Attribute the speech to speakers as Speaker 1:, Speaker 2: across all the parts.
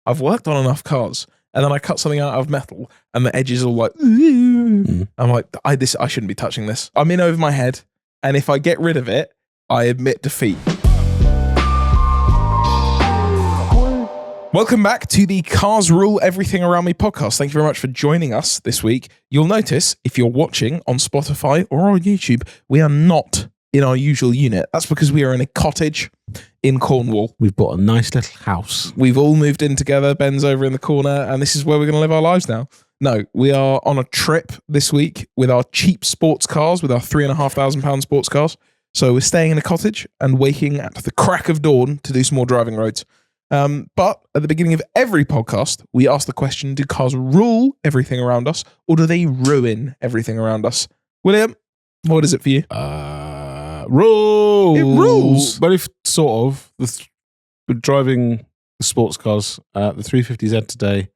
Speaker 1: I've worked on enough cars, and then I cut something out of metal, and the edges are all like, I'm like, I shouldn't be touching this. I'm in over my head, and if I get rid of it, I admit defeat. Welcome back to the Cars Rule Everything Around Me podcast. Thank you very much for joining us this week. You'll notice, if you're watching on Spotify or on YouTube, we are not in our usual unit. That's because we are in a cottage in Cornwall.
Speaker 2: We've bought a nice little house.
Speaker 1: We've all moved in together. Ben's over in the corner, and this is where we're going to live our lives now. No, we are on a trip this week with our cheap sports cars, with our £3,500 sports cars. So we're staying in a cottage and waking at the crack of dawn to do some more driving roads. But at the beginning of every podcast, we ask the question, do cars rule everything around us, or do they ruin everything around us? William, what is it for you?
Speaker 2: Rules.
Speaker 1: It rules.
Speaker 2: But if sort of, with driving the sports cars, the 350Z today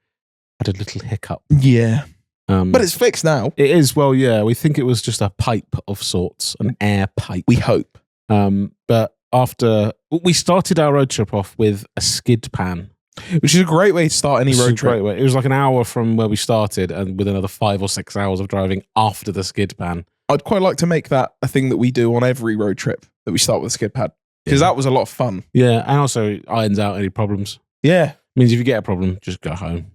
Speaker 2: had a little hiccup.
Speaker 1: Yeah. But it's fixed now.
Speaker 2: It is, well, yeah. We think it was just a pipe of sorts, an air pipe.
Speaker 1: We hope.
Speaker 2: But after we started our road trip off with a skid pan,
Speaker 1: which is a great way to start any road trip.
Speaker 2: Great way. It was like an hour from where we started, and with another 5 or 6 hours of driving after the skid pan.
Speaker 1: I'd quite like to make that a thing that we do on every road trip, that we start with a skid pad, because that was a lot of fun.
Speaker 2: Yeah, and also it irons out any problems.
Speaker 1: Yeah,
Speaker 2: means if you get a problem, just go home.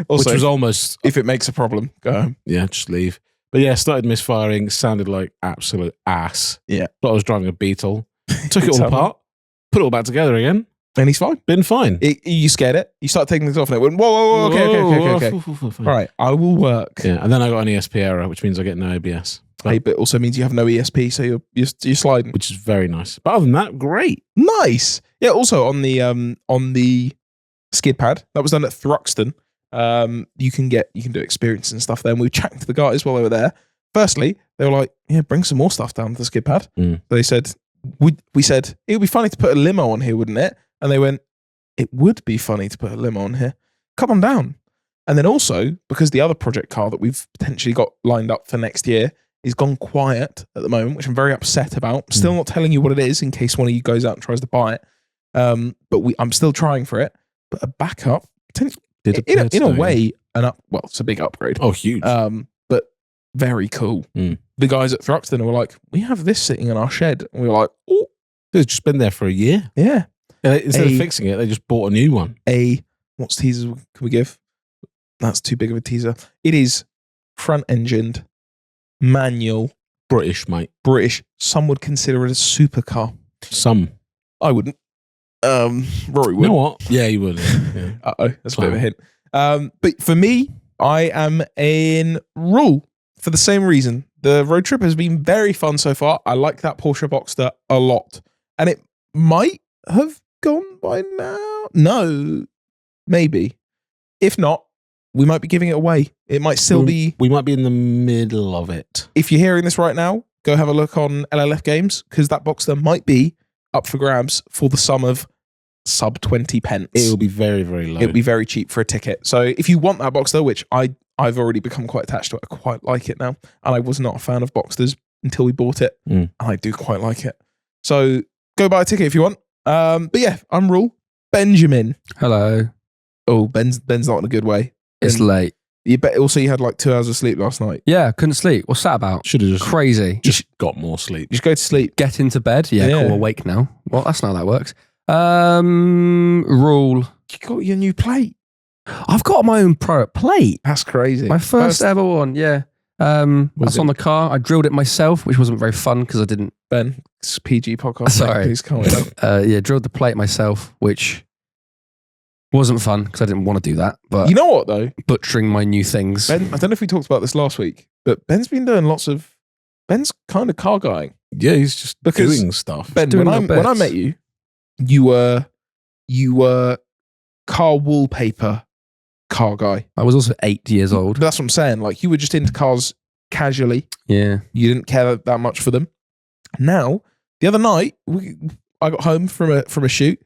Speaker 1: Also,
Speaker 2: which was almost,
Speaker 1: if it makes a problem, go home.
Speaker 2: Yeah, just leave. But yeah, started misfiring, sounded like absolute ass.
Speaker 1: Yeah,
Speaker 2: thought I was driving a Beetle. Took it all apart, put it all back together again,
Speaker 1: and he's fine.
Speaker 2: Been fine.
Speaker 1: You scared it. You start taking things off, and it went, whoa, okay. All right, I will work.
Speaker 2: Yeah, and then I got an ESP error, which means I get no ABS.
Speaker 1: But it also means you have no ESP, so you're sliding,
Speaker 2: which is very nice. But other than that, great,
Speaker 1: nice. Yeah. Also on the skid pad that was done at Thruxton. You can do experience and stuff there. And we were chatting to the guys while they were there. Firstly, they were like, "Yeah, bring some more stuff down to the skid pad." They said, "We said it would be funny to put a limo on here, wouldn't it?" And they went, "It would be funny to put a limo on here. Come on down." And then also, because the other project car that we've potentially got lined up for next year is gone quiet at the moment, which I'm very upset about. I'm still not telling you what it is in case one of you goes out and tries to buy it. But I'm still trying for it. But a backup, in a way, it's a big upgrade.
Speaker 2: Oh, huge.
Speaker 1: But very cool. The guys at Thruxton were like, "We have this sitting in our shed." And we were like, "Oh,
Speaker 2: it's just been there for a year."
Speaker 1: Yeah.
Speaker 2: Instead of fixing it, they just bought a new one.
Speaker 1: What's teasers can we give? That's too big of a teaser. It is front-engined, manual.
Speaker 2: British, mate.
Speaker 1: British. Some would consider it a supercar.
Speaker 2: Some.
Speaker 1: I wouldn't. Rory would.
Speaker 2: You know what? Yeah, you would. Yeah.
Speaker 1: That's a bit of a hint. But for me, I am in rule for the same reason. The road trip has been very fun so far. I like that Porsche Boxster a lot. And it might have gone by now. No, maybe. If not, we might be giving it away. It might still be...
Speaker 2: We might be in the middle of it.
Speaker 1: If you're hearing this right now, go have a look on LLF Games, because that Boxster might be up for grabs for the sum of sub 20 pence.
Speaker 2: It will be very, very low.
Speaker 1: It'll be very cheap for a ticket. So if you want that Boxster, which I've already become quite attached to it, I quite like it now. And I was not a fan of Boxsters until we bought it. And I do quite like it. So go buy a ticket if you want. But yeah, I'm Rule. Benjamin.
Speaker 3: Hello.
Speaker 1: Oh, Ben's not in a good way.
Speaker 3: It's late.
Speaker 1: You bet. Also, you had like 2 hours of sleep last night.
Speaker 3: Yeah, couldn't sleep. What's that about?
Speaker 2: Should have just
Speaker 3: crazy.
Speaker 2: Just got more sleep.
Speaker 1: Just go to sleep.
Speaker 3: Get into bed. Yeah, cool. Awake now. Well, that's not how that works. Rule.
Speaker 1: You got your new plate.
Speaker 3: I've got my own private plate.
Speaker 1: That's crazy.
Speaker 3: My first ever one. Yeah. That's on the car. I drilled it myself, which wasn't very fun because I didn't.
Speaker 1: Ben, it's PG podcast.
Speaker 3: Sorry.
Speaker 1: Please come on.
Speaker 3: Yeah, drilled the plate myself, which wasn't fun because I didn't want to do that. But
Speaker 1: you know what though?
Speaker 3: Butchering my new things.
Speaker 1: Ben, I don't know if we talked about this last week, but Ben's been doing Ben's kind of car guying.
Speaker 2: Yeah, he's just doing stuff.
Speaker 1: Ben, when I met you, you were car wallpaper car guy.
Speaker 3: I was also 8 years old.
Speaker 1: But that's what I'm saying. Like, you were just into cars casually.
Speaker 3: Yeah.
Speaker 1: You didn't care that much for them. Now, the other night, I got home from a shoot.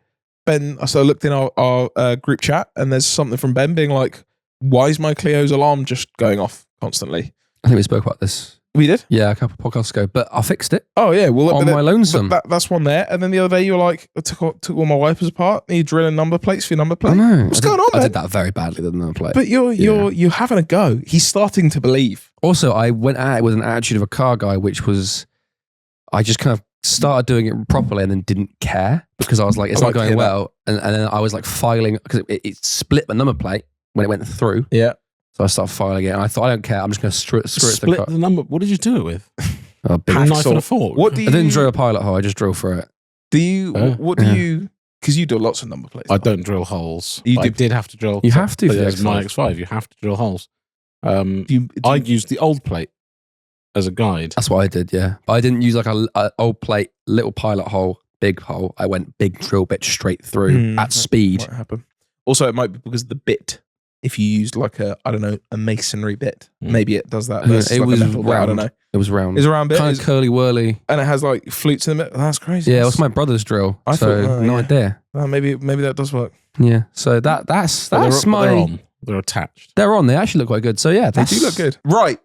Speaker 1: Ben, so I looked in our group chat, and there's something from Ben being like, "Why is my Clio's alarm just going off constantly?"
Speaker 3: I think we spoke about this
Speaker 1: We did.
Speaker 3: Yeah, a couple of podcasts ago, but I fixed it
Speaker 1: Oh yeah, well
Speaker 3: on my lonesome.
Speaker 1: that's one there. And then the other day you were like, I took all my wipers apart. And you drilling number plates for your number plate.
Speaker 3: I know.
Speaker 1: What's going on?
Speaker 3: I
Speaker 1: man?
Speaker 3: did that very badly, the number plate.
Speaker 1: But you're having a go. He's starting to believe.
Speaker 3: Also, I went at it with an attitude of a car guy, which was, I just kind of started doing it properly and then didn't care because I was like, it's
Speaker 1: I
Speaker 3: not
Speaker 1: like to
Speaker 3: going
Speaker 1: hear
Speaker 3: well. And then I was like filing, because it split the number plate when it went through.
Speaker 1: Yeah.
Speaker 3: So I started filing it and I thought, I don't care. I'm just going to screw it to the
Speaker 2: Split
Speaker 3: car.
Speaker 2: the number. What did you do it with?
Speaker 3: A big
Speaker 2: A knife
Speaker 1: Hacksaw.
Speaker 2: and a fork.
Speaker 1: What do
Speaker 3: I
Speaker 1: you?
Speaker 3: didn't drill a pilot hole. I just drilled through it.
Speaker 1: Do you?
Speaker 2: Oh.
Speaker 1: What do
Speaker 3: Yeah.
Speaker 1: you? Because you do lots of number plates.
Speaker 2: I don't drill holes.
Speaker 1: You
Speaker 2: I
Speaker 1: do-
Speaker 2: did have to drill.
Speaker 3: You have to for the
Speaker 2: There's my
Speaker 3: X5.
Speaker 2: X5. You have to drill holes.
Speaker 1: Do you,
Speaker 2: I used the old plate as a guide.
Speaker 3: That's what I did, yeah. But I didn't use like a old plate, little pilot hole, big hole. I went big drill bit straight through at speed.
Speaker 1: might happen. Also, it might be because of the bit. If you used like a masonry bit, maybe it does that.
Speaker 3: Yeah,
Speaker 1: versus
Speaker 3: it
Speaker 1: like a
Speaker 3: was
Speaker 1: metal bit, I don't
Speaker 3: round.
Speaker 1: know.
Speaker 3: It was round.
Speaker 1: It's a round bit,
Speaker 3: Kind of curly whirly.
Speaker 1: and it has like flutes in the middle. That's crazy.
Speaker 3: Yeah, it was my brother's drill.
Speaker 1: I
Speaker 3: so
Speaker 1: thought,
Speaker 3: no
Speaker 1: yeah.
Speaker 3: idea.
Speaker 1: Maybe that does work.
Speaker 3: Yeah. So that's
Speaker 2: But
Speaker 3: my.
Speaker 2: they're on. They're attached.
Speaker 3: They're on. They actually look quite good. So yeah,
Speaker 1: They do look good. Right.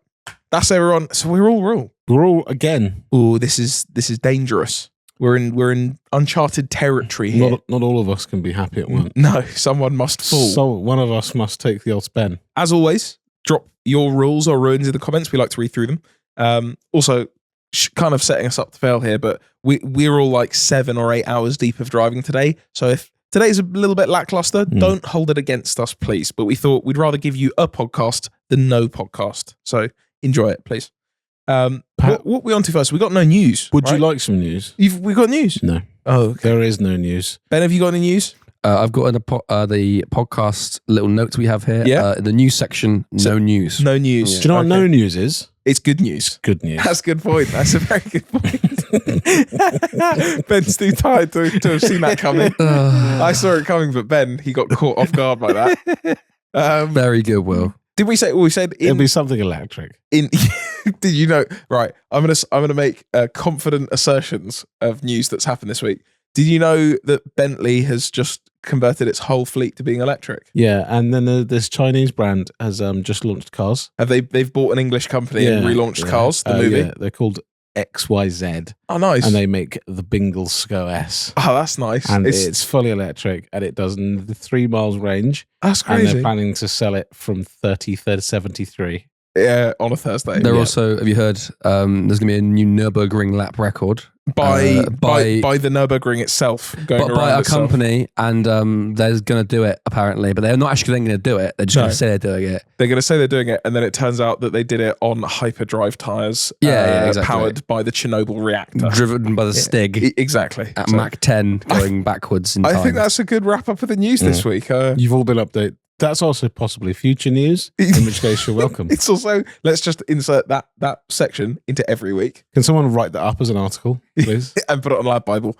Speaker 1: That's everyone. So we're all real.
Speaker 2: We're all again.
Speaker 1: Oh, this is dangerous. We're in uncharted territory here.
Speaker 2: Not all of us can be happy at once.
Speaker 1: No, someone must fall.
Speaker 2: So one of us must take the old spin.
Speaker 1: As always, drop your rules or ruins in the comments. We like to read through them. Also, kind of setting us up to fail here, but we're all like 7 or 8 hours deep of driving today. So if today's a little bit lackluster, don't hold it against us, please. But we thought we'd rather give you a podcast than no podcast. So enjoy it, please. What we on to first? We got no news.
Speaker 2: Would you
Speaker 1: right?
Speaker 2: like some news?
Speaker 1: We got news?
Speaker 2: No.
Speaker 1: Oh, okay.
Speaker 2: There is no news.
Speaker 1: Ben, have you got any news?
Speaker 3: I've got the podcast little notes we have here.
Speaker 1: Yeah.
Speaker 3: In the news section, no news.
Speaker 1: No news.
Speaker 3: Yeah.
Speaker 2: Do you know what
Speaker 1: Okay.
Speaker 2: no news is?
Speaker 1: It's good news.
Speaker 2: Good news.
Speaker 1: That's a good point. That's a very good point. Ben's too tired to have seen that coming. I saw it coming, but Ben, he got caught off guard by that.
Speaker 3: Very good, Will.
Speaker 1: Did we say? We said
Speaker 2: It'll be something electric.
Speaker 1: in. Did you know? Right, I'm gonna make confident assertions of news that's happened this week. Did you know that Bentley has just converted its whole fleet to being electric?
Speaker 2: Yeah, and then this Chinese brand has just launched cars.
Speaker 1: Have they've bought an English company and relaunched Cars, the movie?
Speaker 2: Yeah, they're called XYZ,
Speaker 1: Oh, nice.
Speaker 2: and they make the Bingle SCO S.
Speaker 1: Oh, that's nice.
Speaker 2: And it's fully electric, and it does 3 miles range.
Speaker 1: That's
Speaker 2: And
Speaker 1: crazy.
Speaker 2: they're planning to sell it from 30 to 73.
Speaker 1: Yeah, on a Thursday.
Speaker 3: They're
Speaker 2: Yeah.
Speaker 3: also, have you heard, there's going to be a new Nürburgring lap record.
Speaker 1: by
Speaker 3: by
Speaker 1: the Nürburgring itself going
Speaker 3: But
Speaker 1: around
Speaker 3: by a
Speaker 1: itself.
Speaker 3: company, and they're going to do it, apparently. But they're not actually going to do it. They're just going
Speaker 1: No.
Speaker 3: to say they're doing it.
Speaker 1: They're going to say they're doing it, and then it turns out that they did it on hyperdrive tires,
Speaker 3: Yeah, exactly.
Speaker 1: powered by the Chernobyl reactor.
Speaker 3: Driven by the Stig
Speaker 1: Exactly.
Speaker 3: at
Speaker 1: So
Speaker 3: Mach 10 going backwards in time.
Speaker 1: I think that's a good wrap up of the news this week.
Speaker 2: You've all been updated. That's also possibly future news, in which case you're welcome.
Speaker 1: It's also, let's just insert that section into every week
Speaker 2: Can someone write that up as an article, please?
Speaker 1: and put it on Lab Bible.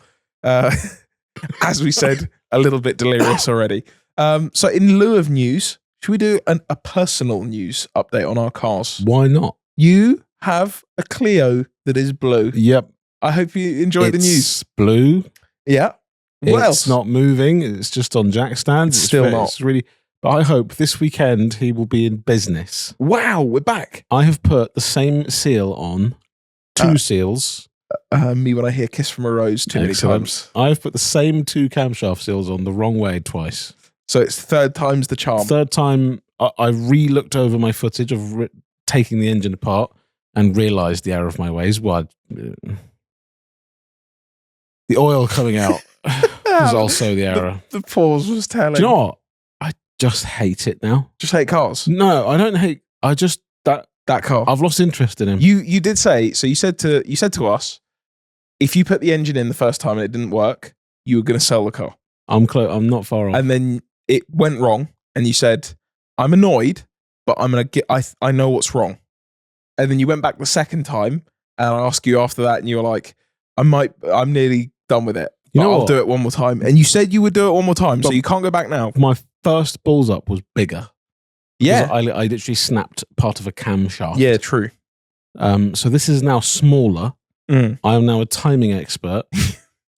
Speaker 1: As we said, a little bit delirious already. So in lieu of news, should we do a personal news update on our cars?
Speaker 2: Why not?
Speaker 1: You have a Clio that is blue.
Speaker 2: Yep.
Speaker 1: I hope you enjoyed the news.
Speaker 2: It's blue.
Speaker 1: Yeah. What
Speaker 2: It's
Speaker 1: else?
Speaker 2: not moving. It's just on jack stands.
Speaker 1: It's still not.
Speaker 2: It's really. But I hope this weekend he will be in business.
Speaker 1: Wow, we're back.
Speaker 2: I have put the same seal on, 2 seals.
Speaker 1: Me when I hear "Kiss from a Rose" too many
Speaker 2: Excellent.
Speaker 1: times.
Speaker 2: I've put the same 2 camshaft seals on the wrong way twice.
Speaker 1: So it's third time's the charm.
Speaker 2: Third time, I re-looked over my footage of taking the engine apart and realised the error of my ways. Well, the oil coming out was also the error.
Speaker 1: The pause was telling.
Speaker 2: Do you know what? I just hate it now.
Speaker 1: Just hate cars.
Speaker 2: No, I don't hate. I just
Speaker 1: That car.
Speaker 2: I've lost interest in him.
Speaker 1: You did say so. You said to us, if you put the engine in the first time and it didn't work, you were going to sell the car.
Speaker 2: I'm close. I'm not far off.
Speaker 1: And then it went wrong, and you said, "I'm annoyed, but I'm gonna get. I know what's wrong." And then you went back the second time, and I asked you after that, and you were like, I'm nearly done with it.
Speaker 2: You know
Speaker 1: I'll
Speaker 2: what?
Speaker 1: do it one more time. And you said you would do it one more time, so
Speaker 2: But-
Speaker 1: you can't go back now.
Speaker 2: My first balls up was bigger.
Speaker 1: Yeah,
Speaker 2: I literally snapped part of a camshaft.
Speaker 1: yeah, true.
Speaker 2: So this is now smaller.
Speaker 1: Mm.
Speaker 2: I am now a timing expert.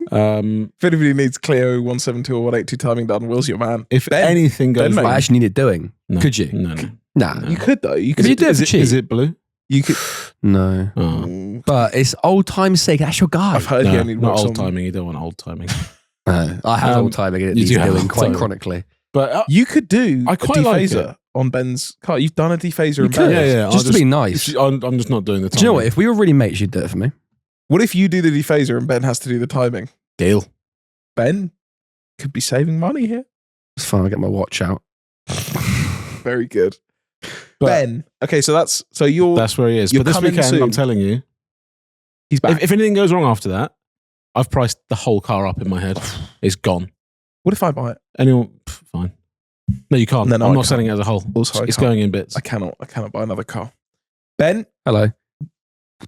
Speaker 1: If anybody needs Clio 172 or 182 timing done, Will's your man.
Speaker 2: If
Speaker 1: Ben-
Speaker 2: anything goes
Speaker 1: Ben, mate.
Speaker 2: wrong,
Speaker 3: I actually need it doing.
Speaker 2: no,
Speaker 3: Could you?
Speaker 2: No.
Speaker 3: Nah.
Speaker 1: You could though. You
Speaker 3: If
Speaker 1: could.
Speaker 3: you do it for cheap.
Speaker 2: Is it blue?
Speaker 1: You could.
Speaker 3: No.
Speaker 2: Oh.
Speaker 3: But it's old time's sake. That's your guy.
Speaker 1: I've heard he
Speaker 2: No,
Speaker 1: only
Speaker 2: not
Speaker 1: works
Speaker 2: old
Speaker 1: on.
Speaker 2: timing. You don't want old timing.
Speaker 3: No. I have old timing and it
Speaker 2: you
Speaker 3: needs
Speaker 2: do have
Speaker 3: doing
Speaker 2: old
Speaker 3: quite
Speaker 2: timing.
Speaker 3: chronically.
Speaker 2: But
Speaker 1: You could do
Speaker 2: I
Speaker 1: a
Speaker 2: quite like
Speaker 1: dephaser on Ben's car. You've done a dephaser in
Speaker 3: could.
Speaker 1: Ben.
Speaker 2: yeah.
Speaker 3: Just to be nice.
Speaker 2: I'm just not doing the timing.
Speaker 3: Do you know what? If we were really mates, you'd do it for me.
Speaker 1: What if you do the dephaser and Ben has to do the timing?
Speaker 2: Deal.
Speaker 1: Ben could be saving money here.
Speaker 3: It's fine. I'll get my watch out.
Speaker 1: Very good.
Speaker 2: But-
Speaker 1: Ben. Okay, so that's
Speaker 2: That's where he is.
Speaker 1: you're
Speaker 2: But this
Speaker 1: coming
Speaker 2: weekend,
Speaker 1: soon.
Speaker 2: I'm telling you,
Speaker 1: he's back.
Speaker 2: if anything goes wrong after that, I've priced the whole car up in my head. It's gone.
Speaker 1: What if I buy it?
Speaker 2: Anyone? Fine. No, you can't.
Speaker 1: No,
Speaker 2: I'm
Speaker 1: I
Speaker 2: not
Speaker 1: can't.
Speaker 2: selling it as a whole.
Speaker 1: Also, I
Speaker 2: it's
Speaker 1: can't.
Speaker 2: going in bits.
Speaker 1: I cannot buy another car. Ben,
Speaker 3: Hello.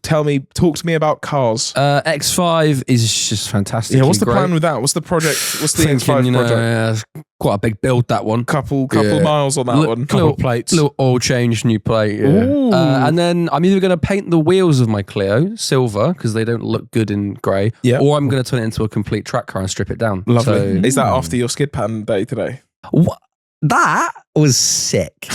Speaker 1: talk to me about cars.
Speaker 3: X5 is just fantastic.
Speaker 1: Yeah, what's the
Speaker 3: great.
Speaker 1: plan with that? What's the project? What's the
Speaker 3: Thinking,
Speaker 1: X5 project?
Speaker 3: it's quite a big build, that one.
Speaker 1: Couple
Speaker 3: Yeah.
Speaker 1: miles on that
Speaker 3: Look,
Speaker 1: one.
Speaker 2: Couple of plates.
Speaker 3: Little oil change, new plate. Yeah.
Speaker 1: Ooh.
Speaker 3: And then I'm either going to paint the wheels of my Clio silver because they don't look good in grey,
Speaker 1: Yeah.
Speaker 3: or I'm going to turn it into a complete track car and strip it down.
Speaker 1: Lovely.
Speaker 3: So,
Speaker 1: Is that after your skid pan day today?
Speaker 3: that was sick.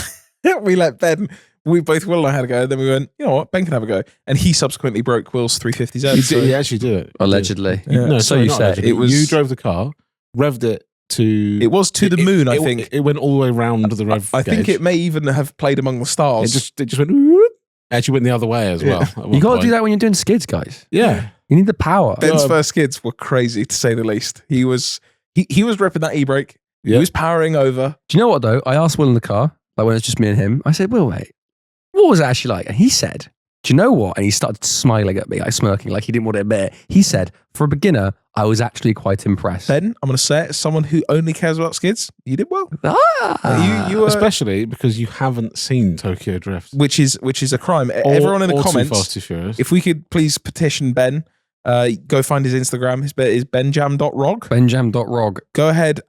Speaker 1: We let Ben. We both, Will and I had a go. Then we went, you know what? Ben can have a go. And he subsequently broke Will's 350Z.
Speaker 2: You
Speaker 1: so-
Speaker 2: did actually do it.
Speaker 3: Allegedly.
Speaker 1: Yeah.
Speaker 2: No,
Speaker 3: So
Speaker 2: sorry,
Speaker 3: you
Speaker 2: not
Speaker 3: said.
Speaker 2: allegedly.
Speaker 1: It was-
Speaker 2: You drove the car, revved it to.
Speaker 1: It was to the moon, I think.
Speaker 2: It went all the way round the rev.
Speaker 1: I think
Speaker 2: gauge.
Speaker 1: it may even have played among the
Speaker 2: It
Speaker 1: stars.
Speaker 2: just went. Whoop. Actually, went the other way as well. at one
Speaker 3: You got to
Speaker 2: point.
Speaker 3: do that when you're doing skids, guys.
Speaker 2: Yeah.
Speaker 3: You need the power.
Speaker 1: Ben's
Speaker 2: Yeah.
Speaker 1: first skids were crazy, to say the least. He was ripping that e-brake. He
Speaker 2: Yeah.
Speaker 1: was powering over.
Speaker 3: Do you know what, though? I asked Will in the car, like when it's just me and him, I said, Will, mate, what was it actually like? And he said, do you know what? And he started smiling at me, like smirking, like he didn't want to admit it. He said, for a beginner, I was actually quite impressed.
Speaker 1: Ben, I'm going to say it, as someone who only cares about skids, you did well. You were,
Speaker 2: Especially because you haven't seen Tokyo Drift.
Speaker 1: which is a crime. Everyone in the
Speaker 2: or Too
Speaker 1: comments,
Speaker 2: Fast, Too Furious.
Speaker 1: if we could please petition Ben, go find his Instagram. His bit is benjam.rog.
Speaker 3: Benjam.rog.
Speaker 1: Go ahead.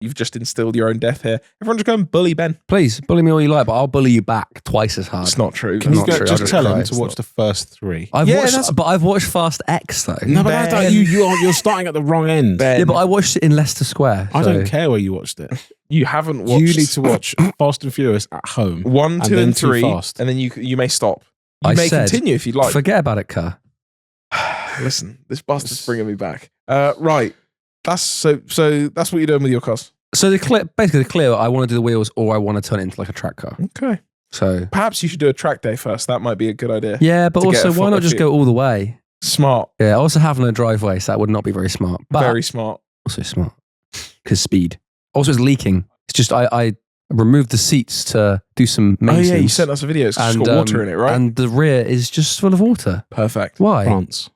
Speaker 1: You've just instilled your own death here. Everyone just go and bully Ben.
Speaker 3: Please, bully me all you like, but I'll bully you back twice as hard.
Speaker 1: It's not true.
Speaker 3: Can
Speaker 1: That's
Speaker 3: you
Speaker 1: not
Speaker 3: go-
Speaker 1: true.
Speaker 2: just
Speaker 3: I'll
Speaker 2: tell
Speaker 3: cry.
Speaker 2: him
Speaker 1: It's
Speaker 2: to watch
Speaker 1: not-
Speaker 2: the first three.
Speaker 3: I've
Speaker 1: Yeah, that's-
Speaker 3: watched Fast X, though.
Speaker 2: No, but
Speaker 1: Ben.
Speaker 2: you're starting at the wrong end.
Speaker 1: Ben,
Speaker 3: Yeah, but I watched it in Leicester Square.
Speaker 2: I
Speaker 3: so-
Speaker 2: don't care where you watched it.
Speaker 1: you haven't watched.
Speaker 2: You need to watch Fast and Furious at home.
Speaker 1: 1,
Speaker 2: and
Speaker 1: 2,
Speaker 2: then
Speaker 1: and
Speaker 2: Too
Speaker 1: 3,
Speaker 2: Fast.
Speaker 1: and then you may stop. You
Speaker 3: I
Speaker 1: may
Speaker 3: said,
Speaker 1: continue if you'd like.
Speaker 3: Forget about it, Car.
Speaker 1: Listen, this bastard's bringing me back. Right, that's so that's what you're doing with your cars.
Speaker 3: So basically the Clio, I want to do the wheels or I want to turn it into like a track car.
Speaker 1: Okay,
Speaker 3: So
Speaker 1: perhaps you should do a track day first. That might be a good idea.
Speaker 3: yeah, but
Speaker 1: To get
Speaker 3: also
Speaker 1: a
Speaker 3: why
Speaker 1: foot
Speaker 3: not
Speaker 1: of
Speaker 3: just
Speaker 1: it.
Speaker 3: go all the way?
Speaker 1: Smart,
Speaker 3: Yeah, also having a driveway, so that would not be very smart. But
Speaker 1: very smart.
Speaker 3: also smart because speed. Also, it's leaking. It's just I removed the seats to do some
Speaker 1: Oh
Speaker 3: maintenance.
Speaker 1: yeah, you sent us a video. It's just
Speaker 3: and
Speaker 1: got water in it, right?
Speaker 3: And the rear is just full of water.
Speaker 1: Perfect.
Speaker 3: Why?
Speaker 2: France.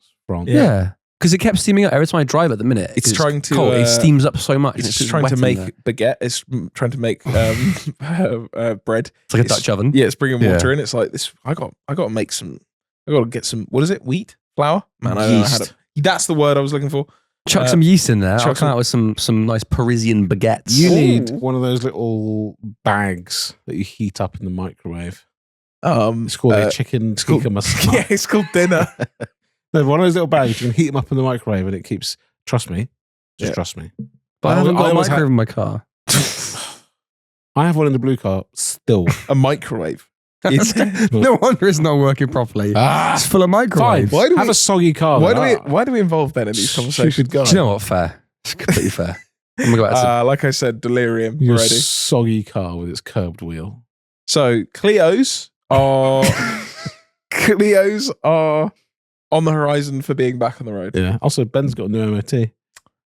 Speaker 3: Yeah. Because it kept steaming up every time I drive at the minute.
Speaker 1: It's
Speaker 3: 'cause
Speaker 1: trying to,
Speaker 3: cold. It steams up so much. and
Speaker 1: It's just trying to
Speaker 3: wet in
Speaker 1: make
Speaker 3: there.
Speaker 1: baguette. It's trying to make bread.
Speaker 3: It's like a
Speaker 1: it's-
Speaker 3: Dutch oven.
Speaker 1: Yeah, it's bringing
Speaker 3: Yeah.
Speaker 1: water in. It's like this. I got to make some. I got to get some. What is it? Wheat flour? Man, I don't know how
Speaker 3: Yeast.
Speaker 1: to. That's the word I was looking for.
Speaker 3: Chuck some yeast in there. I'll
Speaker 1: chuck
Speaker 3: come out with some nice Parisian baguettes.
Speaker 2: You
Speaker 1: Ooh.
Speaker 2: need one of those little bags that you heat up in the microwave. It's called a chicken
Speaker 1: called-
Speaker 2: tikka masala.
Speaker 1: Yeah, it's called dinner.
Speaker 2: No, one of those little bags, you can heat them up in the microwave and it keeps, trust me, just
Speaker 1: Yeah.
Speaker 2: trust me.
Speaker 3: But I haven't
Speaker 2: I
Speaker 3: got a
Speaker 2: always
Speaker 3: microwave in my car.
Speaker 2: I have one in the blue car still.
Speaker 1: A microwave. It's-
Speaker 3: No wonder it's not working properly.
Speaker 2: Ah,
Speaker 3: It's full of microwaves.
Speaker 1: Why do
Speaker 2: have
Speaker 1: we-
Speaker 2: a soggy car.
Speaker 1: why
Speaker 2: then.
Speaker 1: do we involve Ben in these conversations?
Speaker 2: Stupid guy.
Speaker 3: Do you know what? Fair. It's completely fair. I'm gonna go back to
Speaker 1: Like I said, delirium
Speaker 2: Your
Speaker 1: already.
Speaker 2: soggy car with its curbed wheel.
Speaker 1: So Clios are on the horizon for being back on the road.
Speaker 2: Yeah. Also, Ben's got a new MOT.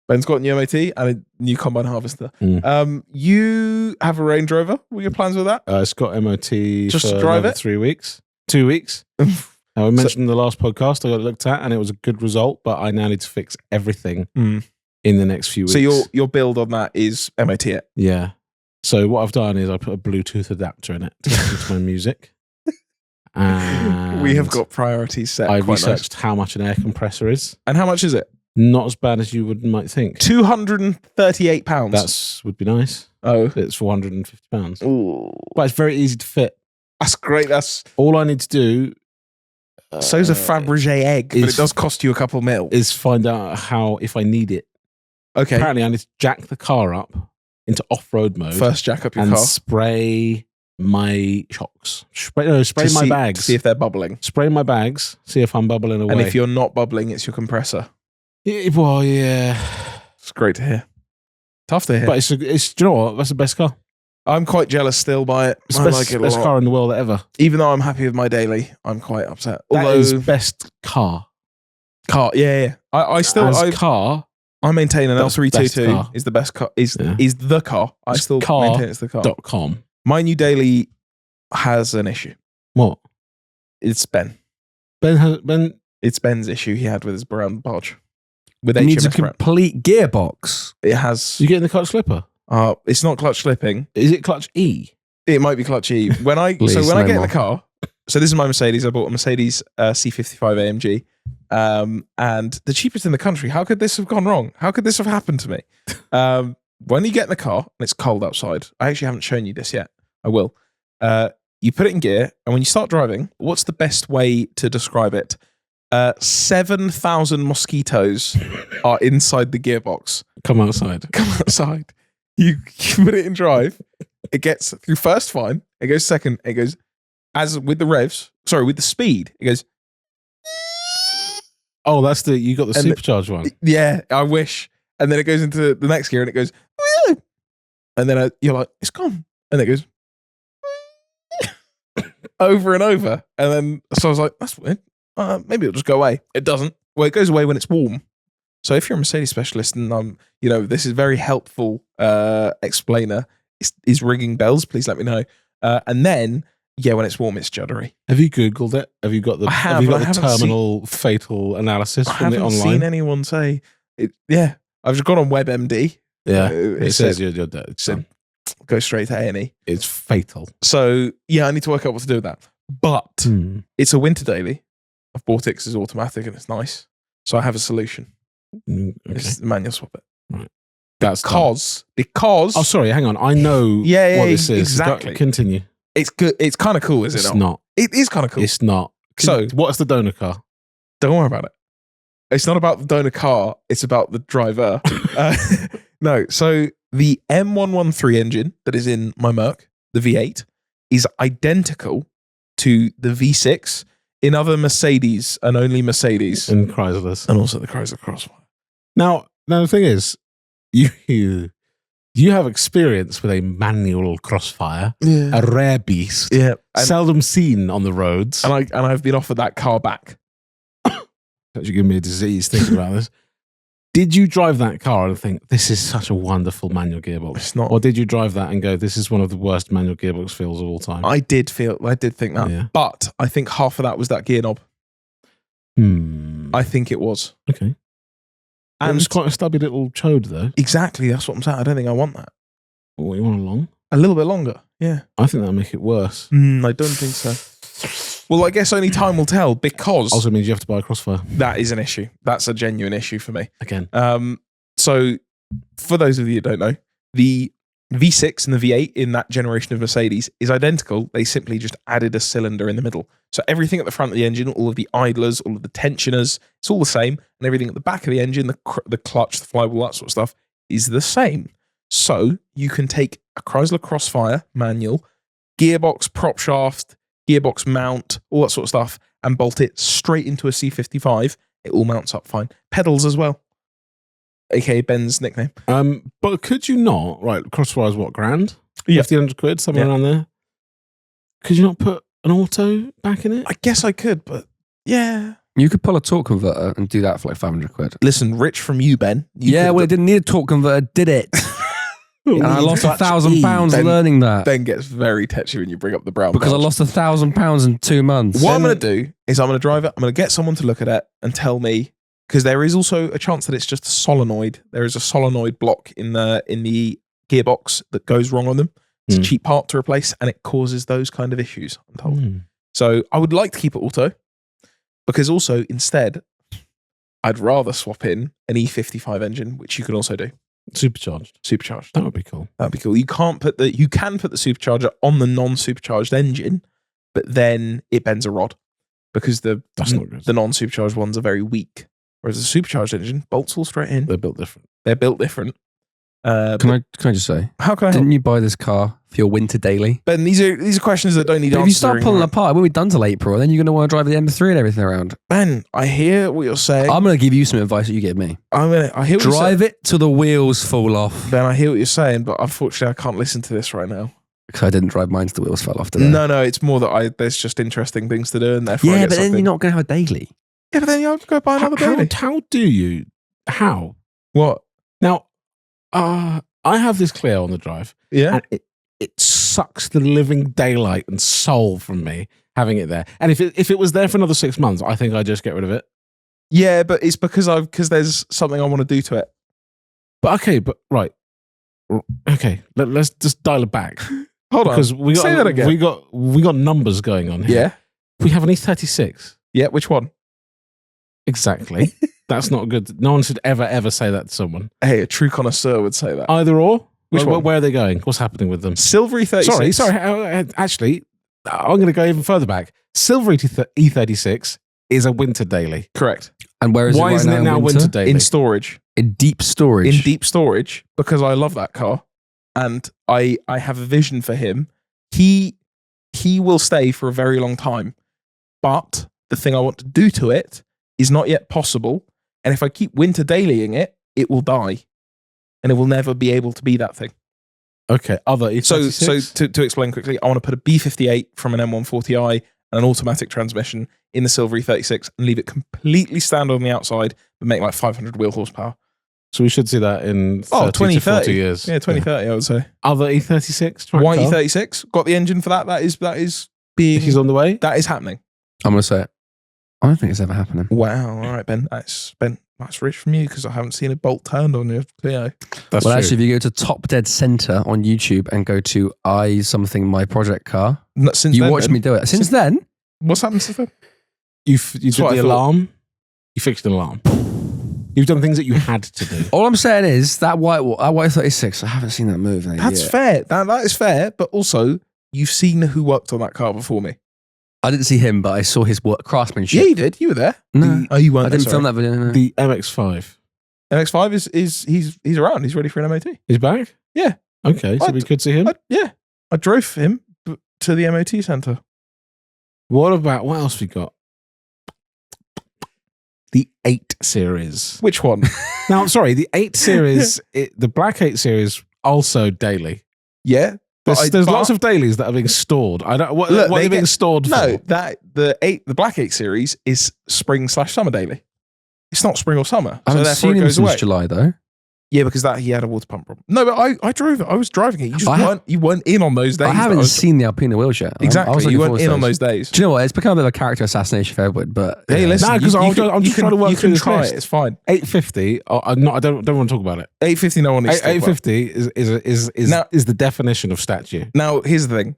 Speaker 1: Ben's got a new MOT and a new combine harvester.
Speaker 2: Mm.
Speaker 1: You have a Range Rover. What are your plans with that?
Speaker 2: It's got MOT
Speaker 1: Just
Speaker 2: for
Speaker 1: to drive
Speaker 2: another
Speaker 1: it?
Speaker 2: 3 weeks. 2 weeks. Now, I mentioned in the last podcast, I got it looked at and it was a good result, but I now need to fix everything in the next few weeks.
Speaker 1: So your build on that is MOT it.
Speaker 2: Yeah. So what I've done is I put a Bluetooth adapter in it to listen to my music. And
Speaker 1: We have got priorities set.
Speaker 2: I
Speaker 1: quite nice.
Speaker 2: researched how much an air compressor is.
Speaker 1: And how much is it?
Speaker 2: Not as bad as you might think.
Speaker 1: £238.
Speaker 2: That would be nice.
Speaker 1: oh,
Speaker 2: It's £450.
Speaker 1: Ooh.
Speaker 2: But it's very easy to fit.
Speaker 1: That's great. That's
Speaker 2: All I need to do
Speaker 1: so's a Fabergé egg, but
Speaker 2: is-
Speaker 1: it does cost you a couple mil.
Speaker 2: is find out how, if I need it.
Speaker 1: Okay,
Speaker 2: Apparently, I need to jack the car up into off-road mode
Speaker 1: first jack up your
Speaker 2: and
Speaker 1: car.
Speaker 2: spray my shocks. Spray my bags.
Speaker 1: To see if they're bubbling.
Speaker 2: Spray my bags. See if I'm bubbling away.
Speaker 1: And if you're not bubbling, it's your compressor.
Speaker 2: Well, yeah.
Speaker 1: It's great to hear. Tough to hear.
Speaker 2: But do you know what? That's the best car.
Speaker 1: I'm quite jealous still by it.
Speaker 2: It's
Speaker 1: I
Speaker 2: the
Speaker 1: like it a
Speaker 2: best
Speaker 1: lot.
Speaker 2: car in the world ever.
Speaker 1: Even though I'm happy with my daily, I'm quite upset.
Speaker 2: That
Speaker 1: Although
Speaker 2: is best car.
Speaker 1: yeah. I still I maintain an
Speaker 2: That's best
Speaker 1: L322
Speaker 2: car.
Speaker 1: is the best car. Is the car. I
Speaker 2: It's
Speaker 1: still
Speaker 2: car.
Speaker 1: maintain it's the car.
Speaker 2: .com.
Speaker 1: My new daily has an issue.
Speaker 2: What?
Speaker 1: It's Ben.
Speaker 2: Ben.
Speaker 1: It's Ben's issue he had with his brown barge. With
Speaker 3: It needs a
Speaker 1: HMS Brown.
Speaker 3: complete gearbox.
Speaker 1: It has.
Speaker 2: You getting the clutch slipper?
Speaker 1: It's not clutch slipping.
Speaker 2: Is it clutch E?
Speaker 1: It might be clutch E. When I
Speaker 3: Please,
Speaker 1: when I
Speaker 3: no
Speaker 1: get in
Speaker 3: more.
Speaker 1: the car. So this is my Mercedes. I bought a Mercedes C55 AMG, and the cheapest in the country. How could this have gone wrong? How could this have happened to me? When you get in the car and it's cold outside, I actually haven't shown you this yet. I will. You put it in gear, and when you start driving, what's the best way to describe it? 7,000 mosquitoes are inside the gearbox.
Speaker 2: Come outside.
Speaker 1: Come outside. You put it in drive. It gets through first fine. It goes second. It goes as with the revs. Sorry, with the speed. It goes.
Speaker 2: Oh, you got the
Speaker 1: And
Speaker 2: supercharged one.
Speaker 1: Yeah, I wish. And then it goes into the next gear and it goes. And then you're like, it's gone. And it goes over and over. And then so I was like, that's weird. Maybe it'll just go away. It doesn't. Well, it goes away when it's warm. So if you're a Mercedes specialist and this is very helpful explainer is ringing bells, please let me know. And then when it's warm, it's juddery.
Speaker 2: Have you Googled it? Have you got the terminal fatal analysis from it
Speaker 1: I haven't
Speaker 2: online?
Speaker 1: seen anyone say it. Yeah, I've just gone on WebMD.
Speaker 2: Yeah,
Speaker 1: it
Speaker 2: it says
Speaker 1: said-
Speaker 2: you're dead.
Speaker 1: said go straight to A&E.
Speaker 2: It's fatal.
Speaker 1: So I need to work out what to do with that. But it's a winter daily. I've bought it because it's automatic and it's nice. So I have a solution.
Speaker 2: Okay.
Speaker 1: It's the manual swap it.
Speaker 2: Right.
Speaker 1: Because
Speaker 2: Oh, sorry. Hang on. I know what this is.
Speaker 1: exactly.
Speaker 2: Continue.
Speaker 1: It's good. It's kind of cool, is it
Speaker 2: It's
Speaker 1: not?
Speaker 2: not.
Speaker 1: It is kind of cool.
Speaker 2: It's not.
Speaker 1: So-
Speaker 2: what's the donor car?
Speaker 1: Don't worry about it. It's not about the donor car. It's about the driver. No. So the M113 engine that is in my Merc, the V8, is identical to the V6 in other Mercedes and only Mercedes.
Speaker 2: And Chryslers.
Speaker 1: And also the Chrysler Crossfire.
Speaker 2: Now the thing is, you have experience with a manual Crossfire,
Speaker 1: Yeah.
Speaker 2: a rare beast,
Speaker 1: Yeah. And,
Speaker 2: seldom seen on the roads.
Speaker 1: I've been offered that car back.
Speaker 2: You're giving me a disease thinking about this. Did you drive that car and think, this is such a wonderful manual gearbox?
Speaker 1: It's not.
Speaker 2: Or did you drive that and go, this is one of the worst manual gearbox feels of all time?
Speaker 1: I did think that.
Speaker 2: Yeah.
Speaker 1: But I think half of that was that gear knob. I think it was.
Speaker 2: Okay. And it
Speaker 1: And
Speaker 2: was quite a stubby little chode, though.
Speaker 1: exactly, that's what I'm saying. I don't think I want that.
Speaker 2: What, you want a long?
Speaker 1: A little bit longer. Yeah.
Speaker 2: I think that'll make it worse.
Speaker 1: I don't think so. Well, I guess only time will tell because
Speaker 2: Also means you have to buy a Crossfire.
Speaker 1: that is an issue. That's a genuine issue for me.
Speaker 2: Again.
Speaker 1: So for those of you who don't know, the V6 and the V8 in that generation of Mercedes is identical. They simply just added a cylinder in the middle. So everything at the front of the engine, all of the idlers, all of the tensioners, it's all the same. And everything at the back of the engine, the clutch, the flywheel, that sort of stuff is the same. So you can take a Chrysler Crossfire manual, gearbox, prop shaft, gearbox mount, all that sort of stuff, and bolt it straight into a C55. It all mounts up fine. Pedals as well, aka Ben's nickname.
Speaker 2: But could you not, right, Crossfire is what, £1,000?
Speaker 1: Yeah.
Speaker 2: 1,500 quid, somewhere
Speaker 1: Yeah.
Speaker 2: around there? Could you not put an auto back in it?
Speaker 1: I guess I could, but yeah.
Speaker 3: You could pull a torque converter and do that for like 500 quid.
Speaker 1: Listen, rich from you, Ben. You
Speaker 3: Yeah,
Speaker 1: could-
Speaker 3: well, it didn't need a torque converter, did it? And I lost £1,000
Speaker 1: Ben-
Speaker 3: learning that
Speaker 1: Ben gets very touchy when you bring up the brown
Speaker 3: because I
Speaker 1: belt.
Speaker 3: lost £1,000 in 2 months.
Speaker 1: What I'm going to do is I'm going to drive it. I'm going to get someone to look at it and tell me, because there is also a chance that it's just a solenoid. There is a solenoid block in the gearbox that goes wrong on them. It's a cheap part to replace, and it causes those kind of issues, I'm told. So I would like to keep it auto, because also instead, I'd rather swap in an E55 engine, which you can also do.
Speaker 2: Supercharged.
Speaker 1: Supercharged.
Speaker 2: That would be cool.
Speaker 1: That'd be cool. You can put the supercharger on the non-supercharged engine, but then it bends a rod because
Speaker 2: That's not good.
Speaker 1: the non-supercharged ones are very weak. Whereas the supercharged engine bolts all straight in.
Speaker 2: They're built different.
Speaker 1: They're built different.
Speaker 3: Can I just say,
Speaker 1: How can I help?
Speaker 3: didn't you buy this car for your winter daily?
Speaker 1: Ben, these are questions that don't need
Speaker 3: But if you start
Speaker 1: answering,
Speaker 3: pulling
Speaker 1: right?
Speaker 3: apart, when we're done till April, then you're going to want to drive the M3 and everything around.
Speaker 1: Ben, I hear what you're saying.
Speaker 3: I'm going to give you some advice that you give me.
Speaker 1: I hear what you're saying.
Speaker 3: Drive it till the wheels fall off.
Speaker 1: Ben, I hear what you're saying, but unfortunately, I can't listen to this right now.
Speaker 3: Because I didn't drive mine till the wheels fell off today.
Speaker 1: No, it's more that there's just interesting things to do, and therefore I
Speaker 3: Yeah,
Speaker 1: get
Speaker 3: but then
Speaker 1: something.
Speaker 3: you're not going to have a daily.
Speaker 1: Yeah, but then you have to go buy another daily.
Speaker 2: How do you? How?
Speaker 1: What?
Speaker 2: Now, I have this Clio on the drive,
Speaker 1: Yeah.
Speaker 2: and it sucks the living daylight and soul from me having it there. And if it was there for another 6 months, I think I'd just get rid of it.
Speaker 1: Yeah, but it's because there's something I want to do to it.
Speaker 2: But right. Okay, let's just dial it back.
Speaker 1: Hold on.
Speaker 2: Because
Speaker 1: Say that again.
Speaker 2: we got numbers going on here.
Speaker 1: Yeah.
Speaker 2: We have an E36.
Speaker 1: Yeah, which one?
Speaker 2: Exactly. That's not good. No one should ever say that to someone.
Speaker 1: Hey, a true connoisseur would say that.
Speaker 2: Either or.
Speaker 1: Which one?
Speaker 2: Where are they going? What's happening with them?
Speaker 1: Silvery 36.
Speaker 2: Sorry. Actually, I'm going to go even further back. Silver E36 is a winter daily.
Speaker 1: Correct.
Speaker 3: And where is
Speaker 2: Why
Speaker 3: it
Speaker 2: isn't it now winter daily?
Speaker 1: In storage.
Speaker 3: In deep storage.
Speaker 1: In deep storage, because I love that car. And I have a vision for him. He will stay for a very long time. But the thing I want to do to it is not yet possible. And if I keep winter dailying it, it will die. And it will never be able to be that thing.
Speaker 2: Okay, other E36?
Speaker 1: So to explain quickly, I want to put a B58 from an M140i and an automatic transmission in the Silver E36 and leave it completely standard on the outside, but make like 500 wheel horsepower.
Speaker 2: So we should see that in 30 to 40 years.
Speaker 1: Yeah, 2030, I would say.
Speaker 2: Other E36?
Speaker 1: White E36, got the engine for that. That is being.
Speaker 2: He's on the way?
Speaker 1: That is happening.
Speaker 3: I'm going to say it. I don't think it's ever happening.
Speaker 1: Wow. All right, Ben. That's rich from you because I haven't seen a bolt turned on your Clio.
Speaker 2: That's
Speaker 3: Well,
Speaker 2: true.
Speaker 3: actually, if you go to Top Dead Center on YouTube and go to my project car,
Speaker 1: Not since
Speaker 3: you
Speaker 1: then,
Speaker 3: watched
Speaker 1: Ben.
Speaker 3: me do it. Since then,
Speaker 1: What's happened since then?
Speaker 2: You
Speaker 1: That's
Speaker 2: did
Speaker 1: what I
Speaker 2: the
Speaker 1: thought.
Speaker 2: alarm. You fixed an alarm. You've done things that you had to do.
Speaker 3: all I'm saying is that white 36, I haven't seen that move in a
Speaker 1: That's
Speaker 3: year.
Speaker 1: fair. That is fair. But also, you've seen who worked on that car before me.
Speaker 3: I didn't see him, but I saw his work craftsmanship.
Speaker 1: Yeah, you did. You were there.
Speaker 3: No,
Speaker 1: Oh, you weren't.
Speaker 3: I didn't film that video. No.
Speaker 2: The MX-5.
Speaker 1: MX-5 is around. He's ready for an MOT.
Speaker 2: He's back?
Speaker 1: Yeah.
Speaker 2: Okay, so we could see him.
Speaker 1: I drove him to the MOT centre.
Speaker 2: What else we got? The 8 series.
Speaker 1: Which one?
Speaker 2: Now, I'm sorry, the 8 series, the Black 8 series, also daily.
Speaker 1: Yeah.
Speaker 2: There's lots of dailies that are being stored. I don't. What
Speaker 1: Look,
Speaker 2: are
Speaker 1: they
Speaker 2: they being
Speaker 1: get-
Speaker 2: stored
Speaker 1: No,
Speaker 2: for?
Speaker 1: the Black 8 series is spring/summer daily. It's not spring or summer.
Speaker 3: I
Speaker 1: So
Speaker 3: haven't
Speaker 1: therefore
Speaker 3: seen
Speaker 1: it
Speaker 3: him
Speaker 1: goes
Speaker 3: since
Speaker 1: away.
Speaker 3: July, though.
Speaker 1: Yeah, because he had a water pump problem. No, but I drove it. I was driving it. You weren't in on those days.
Speaker 3: I
Speaker 1: that
Speaker 3: haven't
Speaker 1: was-
Speaker 3: seen the Alpina wheels yet. I
Speaker 1: Exactly.
Speaker 3: was
Speaker 1: You
Speaker 3: looking
Speaker 1: weren't
Speaker 3: forward
Speaker 1: in
Speaker 3: to
Speaker 1: on those days.
Speaker 3: Do you know what? It's become a bit of a character assassination for everyone, but
Speaker 1: Hey, listen.
Speaker 2: No, 'cause I'm just trying to work
Speaker 1: You
Speaker 2: through
Speaker 1: can
Speaker 2: this
Speaker 1: try
Speaker 2: list.
Speaker 1: it. It's fine.
Speaker 2: 850. I don't want to talk about it.
Speaker 1: 850. No one needs to talk about.
Speaker 2: 850 is the definition of statue.
Speaker 1: Now, here's the thing.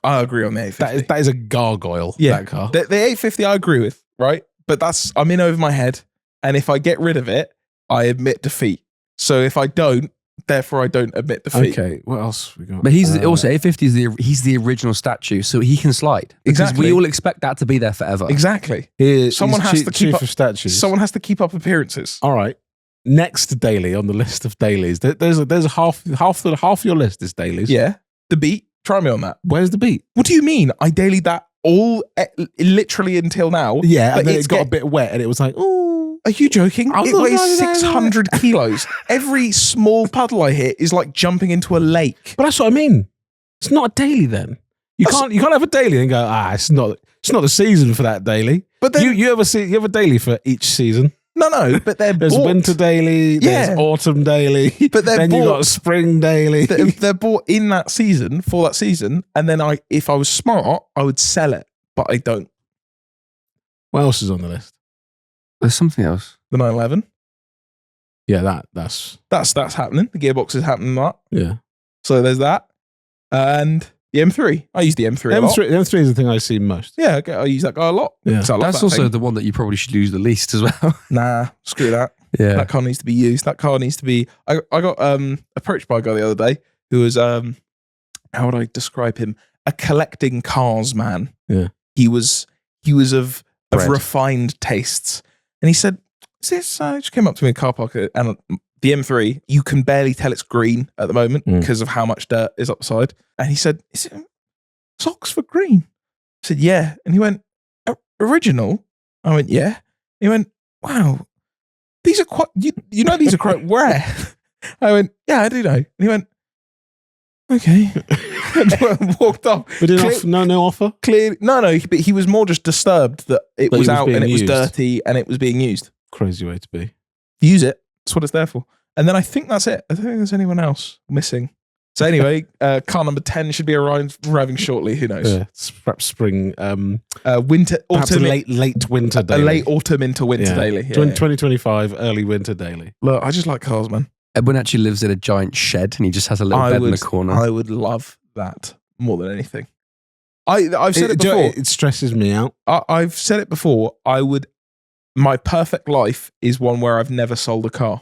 Speaker 1: I agree on the 850.
Speaker 2: That is a gargoyle.
Speaker 1: Yeah.
Speaker 2: That car.
Speaker 1: The 850 I agree with, right? But I'm in over my head. And if I get rid of it, I admit defeat. So if I don't, therefore I don't admit defeat.
Speaker 2: Okay. What else we got?
Speaker 3: But he's also 850 is he's the original statue, so he can slide. Because
Speaker 1: Exactly.
Speaker 3: we all expect that to be there forever.
Speaker 1: Exactly.
Speaker 2: Someone
Speaker 1: has to keep
Speaker 2: chief
Speaker 1: up-
Speaker 2: of statues.
Speaker 1: Someone has to keep up appearances.
Speaker 2: All right. Next daily on the list of dailies. There's half your list is dailies.
Speaker 1: Yeah. The beat. Try me on that.
Speaker 2: Where's the beat?
Speaker 1: What do you mean? I dailied that literally until now.
Speaker 2: Yeah,
Speaker 1: But
Speaker 2: and then
Speaker 1: it's
Speaker 2: it got a bit wet, and it was like, oh.
Speaker 1: Are you joking?
Speaker 2: I'm
Speaker 1: It
Speaker 2: not-
Speaker 1: weighs
Speaker 2: no.
Speaker 1: 600 kilos. Every small puddle I hit is like jumping into a lake.
Speaker 2: But that's what I mean. It's not a daily then. You can't have a daily and go, it's not the season for that daily.
Speaker 1: But then,
Speaker 2: You have a daily for each season.
Speaker 1: no, but they're
Speaker 2: There's
Speaker 1: bought.
Speaker 2: winter daily, there's
Speaker 1: Yeah.
Speaker 2: autumn daily,
Speaker 1: But they're
Speaker 2: then you
Speaker 1: bought.
Speaker 2: got spring daily.
Speaker 1: They're bought in that season for that season, and then if I was smart, I would sell it, but I don't.
Speaker 2: What else is on the list?
Speaker 3: There's something else.
Speaker 1: The 911,
Speaker 2: Yeah, that's
Speaker 1: that's happening. The gearbox is happening. That
Speaker 2: yeah.
Speaker 1: so there's that, and the M3. I use the M3 a lot.
Speaker 2: M3 is the thing I see most.
Speaker 1: Yeah, okay, I use that guy a lot.
Speaker 2: Yeah.
Speaker 1: 'Cause I love
Speaker 3: That's
Speaker 1: that
Speaker 3: also
Speaker 1: thing.
Speaker 3: the one that you probably should use the least as well.
Speaker 1: Nah, screw that.
Speaker 3: Yeah.
Speaker 1: That car needs to be used. That car needs to be. I got approached by a guy the other day who was how would I describe him? A collecting cars man.
Speaker 2: Yeah.
Speaker 1: He was of
Speaker 2: Bread.
Speaker 1: refined tastes, and he said, "Is this?" He just came up to me in a car park and the M3, you can barely tell it's green at the moment because of how much dirt is upside. And he said, "Is it Oxford green?" I said, "Yeah." And he went, "Original?" I went, "Yeah." He went, "Wow, these are quite, you know, these are quite rare." I went, "Yeah, I do know." And he went, "Okay." And walked off.
Speaker 2: But no offer?
Speaker 1: Clearly, no, but he was more just disturbed that it was out and it was dirty and it was being used.
Speaker 2: Crazy way to be.
Speaker 1: Use it. That's what it's there for. And then I think that's it. I don't think there's anyone else missing. So anyway, car number 10 should be arriving shortly. Who knows?
Speaker 2: Yeah, perhaps spring,
Speaker 1: winter, autumn,
Speaker 2: late winter daily.
Speaker 1: A late autumn into winter daily. Yeah,
Speaker 2: 2025, early winter daily.
Speaker 1: Look, I just like cars, man.
Speaker 3: Edwin actually lives in a giant shed and he just has a little bed in the corner.
Speaker 1: I would love that more than anything. I've said it before.
Speaker 2: It stresses me out.
Speaker 1: I've said it before. My perfect life is one where I've never sold a car.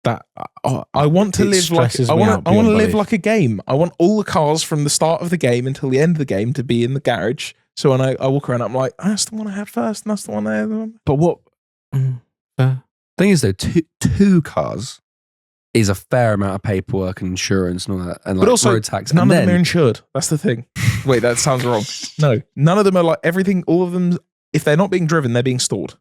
Speaker 1: I want to live like I want to live like a game. I want all the cars from the start of the game until the end of the game to be in the garage. So when I walk around, I'm like, that's the one I had first, and that's the one there.
Speaker 2: But what?
Speaker 3: Thing is, though, two cars is a fair amount of paperwork and insurance and all that, and
Speaker 1: but also
Speaker 3: road tax.
Speaker 1: None of them are insured. That's the thing. Wait, that sounds wrong. No, none of them are like everything. All of them, if they're not being driven, they're being stored.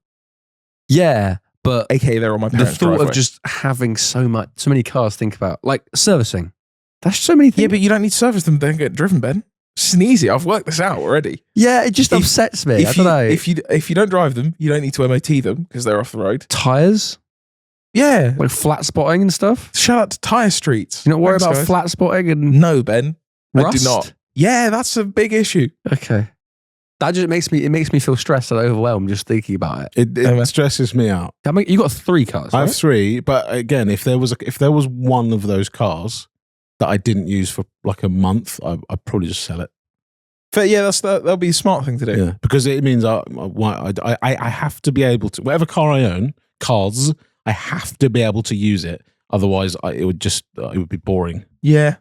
Speaker 3: Yeah. But
Speaker 1: AKA they're on my parents'
Speaker 3: the thought
Speaker 1: driveway.
Speaker 3: of just having so many cars to think about, like servicing. That's so many things.
Speaker 1: Yeah, but you don't need to service them. They don't get driven, Ben. It's easy. I've worked this out already.
Speaker 3: Yeah, it just upsets me. I don't know.
Speaker 1: If you don't drive them, you don't need to MOT them because they're off the road.
Speaker 3: Tires,
Speaker 1: yeah,
Speaker 3: like flat spotting and stuff.
Speaker 1: Shout out to Tyre Streets.
Speaker 3: You not worry about flat spotting and
Speaker 1: no, Ben.
Speaker 3: Rust?
Speaker 1: I do not. Yeah, that's a big issue.
Speaker 3: Okay. That just makes me feel stressed and overwhelmed just thinking about it.
Speaker 2: It stresses me out.
Speaker 3: You got 3 cars.
Speaker 2: I
Speaker 3: right?
Speaker 2: have 3, but again, if there was one of those cars that I didn't use for like a month, I'd probably just sell it.
Speaker 1: But yeah, that'll be a smart thing to do.
Speaker 2: Yeah, because it means I have to be able to, whatever car I own, I have to be able to use it. Otherwise, it would be boring.
Speaker 1: Yeah.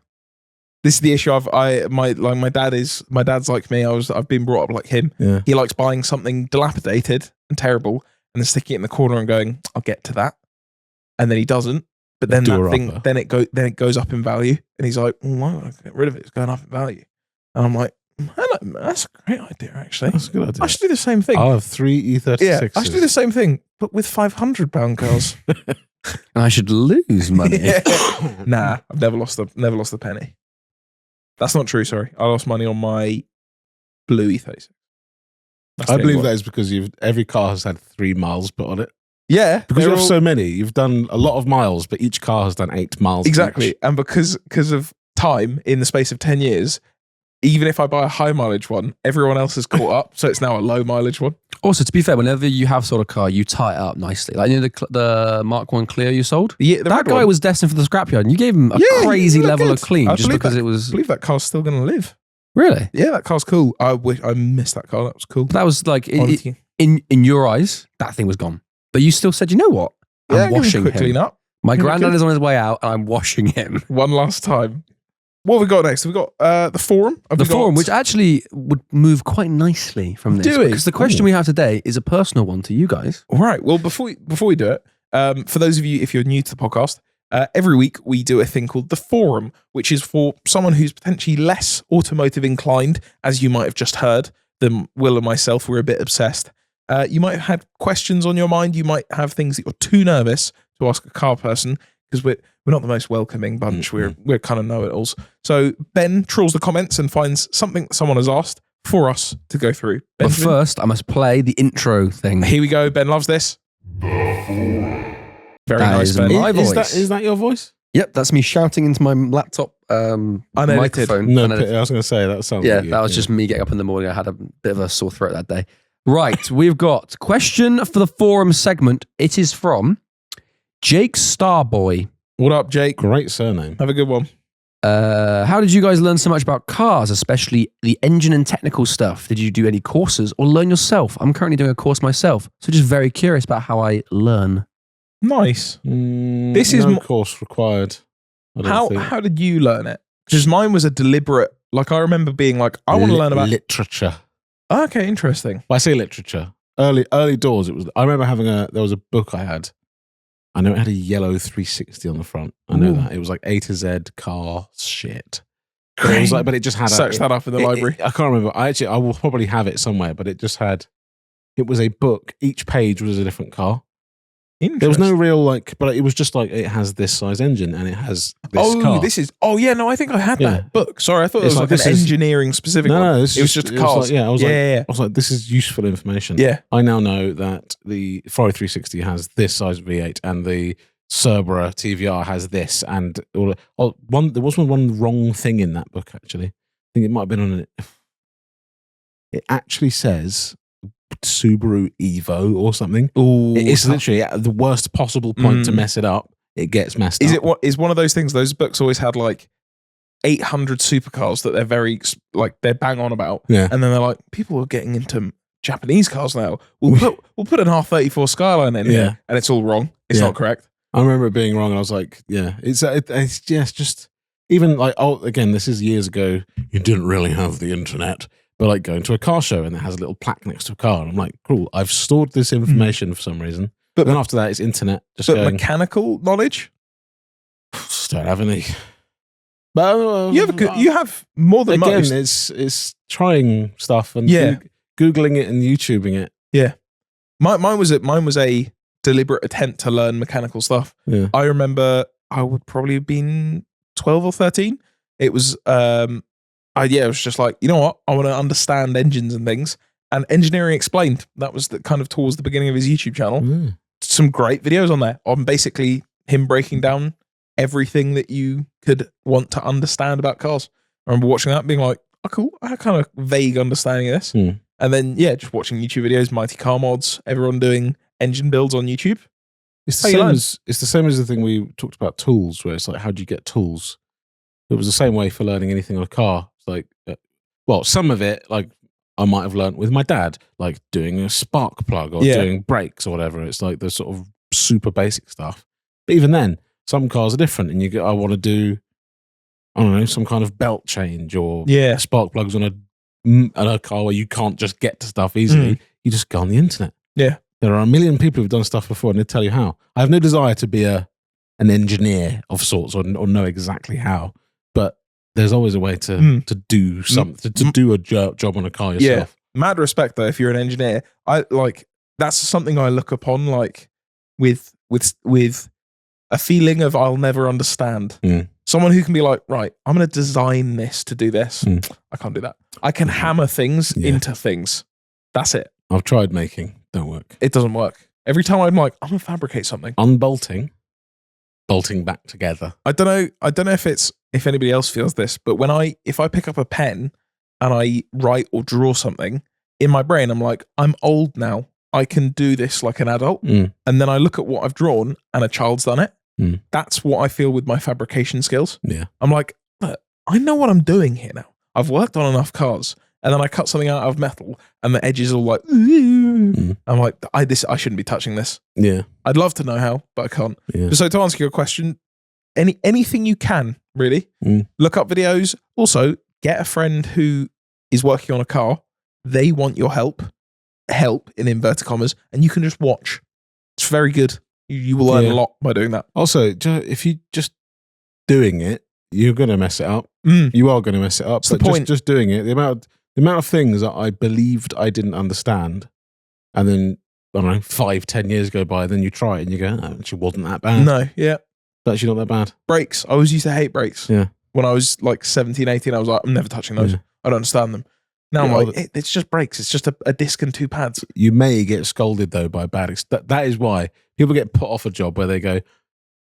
Speaker 1: This is the issue. My dad's like me. I've been brought up like him.
Speaker 2: Yeah.
Speaker 1: He likes buying something dilapidated and terrible and then sticking it in the corner and going, "I'll get to that," and then he doesn't. But then it goes up in value, and he's like, "Why would I get rid of it? It's going up in value." And I'm like, "That's a great idea, actually.
Speaker 2: That's a good idea.
Speaker 1: I should do the same thing.
Speaker 2: I'll have 3 E36s.
Speaker 1: Yeah, I should do the same thing, but with £500 cars."
Speaker 3: And I should lose money.
Speaker 1: Yeah. Nah, I've never lost a penny. That's not true, sorry. I lost money on my blue E36.
Speaker 2: I believe that is because every car has had 3 miles put on it.
Speaker 1: Yeah.
Speaker 2: Because you have so many. You've done a lot of miles, but each car has done 8 miles.
Speaker 1: Exactly.
Speaker 2: Each.
Speaker 1: And because of time, in the space of 10 years, even if I buy a high mileage one, everyone else has caught up. So it's now a low mileage one.
Speaker 3: Also, to be fair, whenever you have sold a car, you tie it up nicely. Like, you know, the Mark 1 Clio you sold?
Speaker 1: Yeah,
Speaker 3: that guy was destined for the scrapyard, and you gave him a crazy level of clean just because it was.
Speaker 1: I believe that car's still going to live.
Speaker 3: Really?
Speaker 1: Yeah, that car's cool. I missed that car. That was cool.
Speaker 3: But that was like, in your eyes, that thing was gone. But you still said, you know what? I'm washing him.
Speaker 1: Clean up.
Speaker 3: My granddad is on his way out, and I'm washing him.
Speaker 1: One last time. What have we got next? We've got the forum.
Speaker 3: Which actually would move quite nicely from this. Because the question we have today is a personal one to you guys.
Speaker 1: All right. Well, before we do it, for those of you, if you're new to the podcast, every week we do a thing called the forum, which is for someone who's potentially less automotive inclined, as you might have just heard, than Will and myself. We're a bit obsessed. You might have had questions on your mind. You might have things that you're too nervous to ask a car person, because we're not the most welcoming bunch.
Speaker 2: Mm-hmm.
Speaker 1: We're kind of know-it-alls. So Ben trawls the comments and finds something that someone has asked for us to go through.
Speaker 3: But first, I must play the intro thing.
Speaker 1: Here we go. Ben loves this. Very nice, Ben.
Speaker 3: My voice.
Speaker 2: Is that your voice?
Speaker 3: Yep, that's me shouting into my laptop microphone.
Speaker 2: No, I was going to say that sounds.
Speaker 3: Yeah,
Speaker 2: like you.
Speaker 3: that was just me getting up in the morning. I had a bit of a sore throat that day. Right, we've got question for the forum segment. It is from Jake Starboy.
Speaker 1: What up, Jake?
Speaker 2: Great surname.
Speaker 1: Have a good one.
Speaker 3: How did you guys learn so much about cars, especially the engine and technical stuff? Did you do any courses or learn yourself? I'm currently doing a course myself, so just very curious about how I learn.
Speaker 1: Nice.
Speaker 2: This is no course required.
Speaker 1: How did you learn it? Because mine was a deliberate. Like, I remember being like, I want to learn about
Speaker 2: literature.
Speaker 1: Okay, interesting.
Speaker 2: Well, I say literature. Early doors. It was. I remember having there was a book I had. I know it had a yellow 360 on the front. I know
Speaker 1: Ooh.
Speaker 2: that. It was like A to Z car shit. But it was like, but it just had
Speaker 1: Search that up in the library.
Speaker 2: I can't remember. I will probably have it somewhere, but it just had. It was a book. Each page was a different car. There was no real but it was just like it has this size engine and it has this car.
Speaker 1: I think I had that book. Sorry, I thought it was like an engineering specific one.
Speaker 2: No,
Speaker 1: it was just cars.
Speaker 2: I was like, this is useful information.
Speaker 1: Yeah.
Speaker 2: I now know that the Ferrari 360 has this size V8 and the Cerbera TVR has this and there was one wrong thing in that book actually. I think it might have been on it. It actually says Subaru Evo or something. It's literally at the worst possible point to mess it up. It gets messed up.
Speaker 1: Is one of those things? Those books always had like 800 supercars that they're very they're bang on about.
Speaker 2: Yeah.
Speaker 1: And then they're like, people are getting into Japanese cars now. We'll put an R34 Skyline in here, and it's all wrong. It's not correct.
Speaker 2: I remember it being wrong, and I was like, it's just even like again, this is years ago. You didn't really have the internet. But like going to a car show and it has a little plaque next to a car. And I'm like, cool, I've stored this information for some reason. But then after that, it's internet.
Speaker 1: Mechanical knowledge?
Speaker 2: Just don't have any. But
Speaker 1: you have more than most.
Speaker 2: Again, it's trying stuff and Googling it and YouTubing it.
Speaker 1: Yeah. Mine was a deliberate attempt to learn mechanical stuff.
Speaker 2: Yeah.
Speaker 1: I remember I would probably have been 12 or 13. It was... it was just like, you know what? I want to understand engines and things. And Engineering Explained, that was kind of towards the beginning of his YouTube channel. Some great videos on there on basically him breaking down everything that you could want to understand about cars. I remember watching that being like, oh, cool. I had kind of vague understanding of this. And then, just watching YouTube videos, Mighty Car Mods, everyone doing engine builds on YouTube.
Speaker 2: It's the same as the thing we talked about tools, where it's like, how do you get tools? It was the same way for learning anything on a car. Like, some of it, like I might have learned with my dad, like doing a spark plug or doing brakes or whatever. It's like the sort of super basic stuff. But even then, some cars are different, and I want to do, I don't know, some kind of belt change or spark plugs on a car where you can't just get to stuff easily. You just go on the internet. Yeah, there are a million people who've done stuff before, and they tell you how. I have no desire to be an engineer of sorts or know exactly how, but there's always a way to do something, to do a job on a car yourself.
Speaker 1: Yeah. Mad respect though, if you're an engineer. That's something I look upon like with a feeling of I'll never understand. Someone who can be like, right, I'm going to design this to do this. I can't do that. I can hammer things into things. That's it.
Speaker 2: I've tried making, don't work.
Speaker 1: It doesn't work. Every time I'm like, I'm going to fabricate something.
Speaker 2: Unbolting, bolting back together.
Speaker 1: I don't know if anybody else feels this, but if I pick up a pen and I write or draw something, in my brain, I'm like, I'm old now. I can do this like an adult. And then I look at what I've drawn and a child's done it. That's what I feel with my fabrication skills.
Speaker 2: Yeah.
Speaker 1: I'm like, look, I know what I'm doing here now. I've worked on enough cars. And then I cut something out of metal and the edges are all like, I'm like, I shouldn't be touching this.
Speaker 2: Yeah.
Speaker 1: I'd love to know how, but I can't.
Speaker 2: Yeah.
Speaker 1: So to answer your question, anything you can, really. Look up videos. Also, get a friend who is working on a car. They want your help in inverted commas, and you can just watch. It's very good. You will learn a lot by doing that.
Speaker 2: Also, if you just doing it, you're going to mess it up. You are going to mess it up.
Speaker 1: That's the point.
Speaker 2: Just doing it, the amount of things that I believed I didn't understand, and then, I don't know, 5-10 years go by, then you try it and you go, oh, it actually wasn't that bad.
Speaker 1: No, yeah.
Speaker 2: It's actually not that bad.
Speaker 1: Brakes. I always used to hate brakes.
Speaker 2: Yeah.
Speaker 1: When I was like 17, 18, I was like, I'm never touching those.
Speaker 2: Yeah.
Speaker 1: I don't understand them. Now I'm like, it's just brakes. It's just a disc and 2 pads.
Speaker 2: You may get scolded, though, by bad. That is why people get put off a job where they go,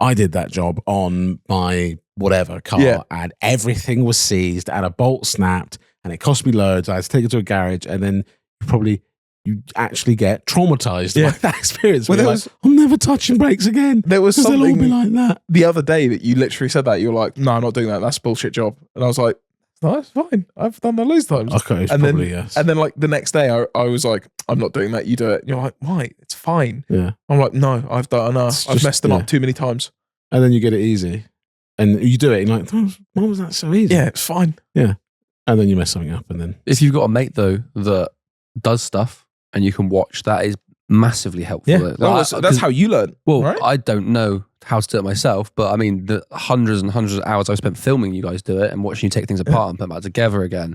Speaker 2: I did that job on my whatever car and everything was seized and a bolt snapped and it cost me loads. I had to take it to a garage, and then you actually get traumatized by that experience. Well, like, I'm never touching brakes again.
Speaker 1: There was something
Speaker 2: they'll all be like that.
Speaker 1: The other day that you literally said that. You were like, no, I'm not doing that. That's a bullshit job. And I was like, no, it's fine. I've done that loads of times.
Speaker 2: Okay, yes.
Speaker 1: And then like the next day I was like, I'm not doing that. You do it. And you're like, why? It's fine.
Speaker 2: Yeah.
Speaker 1: I'm like, no, I've done enough. I've messed them up too many times.
Speaker 2: And then you get it easy. And you do it and you're like, why was that so easy?
Speaker 1: Yeah, it's fine.
Speaker 2: Yeah. And then you mess something up and then...
Speaker 3: If you've got a mate, though, that does stuff and you can watch, that is massively helpful.
Speaker 1: Yeah, that's how you learn.
Speaker 3: Well,
Speaker 1: right?
Speaker 3: I don't know how to do it myself, but I mean, the hundreds and hundreds of hours I spent filming you guys do it and watching you take things apart and put them back together again.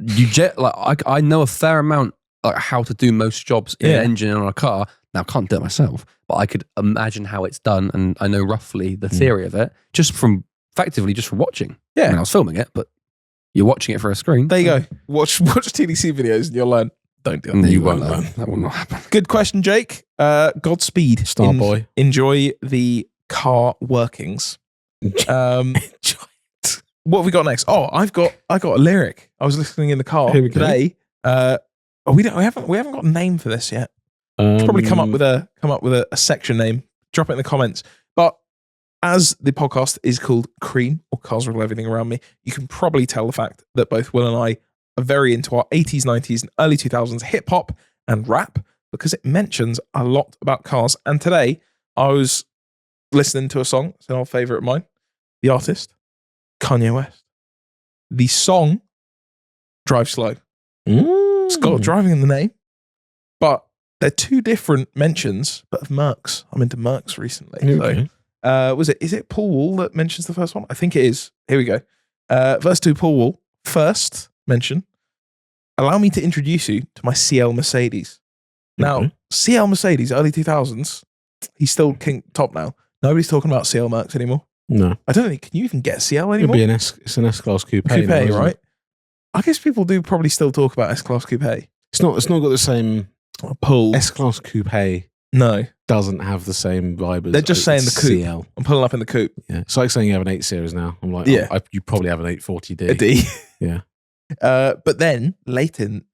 Speaker 3: I know a fair amount like how to do most jobs in an engine on a car. Now, I can't do it myself, but I could imagine how it's done, and I know roughly the theory of it just from watching.
Speaker 1: Yeah,
Speaker 3: I mean, I was filming it, but you're watching it for a screen.
Speaker 1: There you go. Watch TDC videos and you'll learn. Don't do it.
Speaker 3: No, you won't learn. That will not happen.
Speaker 1: Good question, Jake. Godspeed.
Speaker 2: Starboy.
Speaker 1: Enjoy the car workings.
Speaker 2: Enjoy it.
Speaker 1: What have we got next? Oh, I got a lyric. I was listening in the car today. We haven't got a name for this yet. Should probably come up with a section name. Drop it in the comments. But as the podcast is called Cream or Cars Rule Everything Around Me, you can probably tell the fact that both Will and I are very into our 80s, 90s, and early 2000s hip hop and rap because it mentions a lot about cars. And today I was listening to a song. It's an old favorite of mine. The artist, Kanye West. The song, Drive Slow. It's got driving in the name, but they're two different mentions, but of Mercs. I'm into Mercs recently.
Speaker 2: Okay.
Speaker 1: So, is it Paul Wall that mentions the first one? I think it is. Here we go. Verse 2, Paul Wall. First mention, allow me to introduce you to my CL Mercedes. Now, CL Mercedes, early 2000s, he's still king top now. Nobody's talking about CL Mercs anymore.
Speaker 2: No.
Speaker 1: I don't think, can you even get a CL anymore?
Speaker 2: It's an S-Class Coupe now,
Speaker 1: right? I guess people do probably still talk about S-Class Coupe.
Speaker 2: It's not got the same
Speaker 1: pull.
Speaker 2: S-Class Coupe
Speaker 1: No.
Speaker 2: doesn't have the same vibe as
Speaker 1: They're just saying the coupe.
Speaker 2: CL.
Speaker 1: I'm pulling up in the coupe.
Speaker 2: Yeah. It's like saying you have an 8 Series now. I'm like,
Speaker 1: Yeah.
Speaker 2: you probably have an 840D.
Speaker 1: A D.
Speaker 2: Yeah.
Speaker 1: But then later in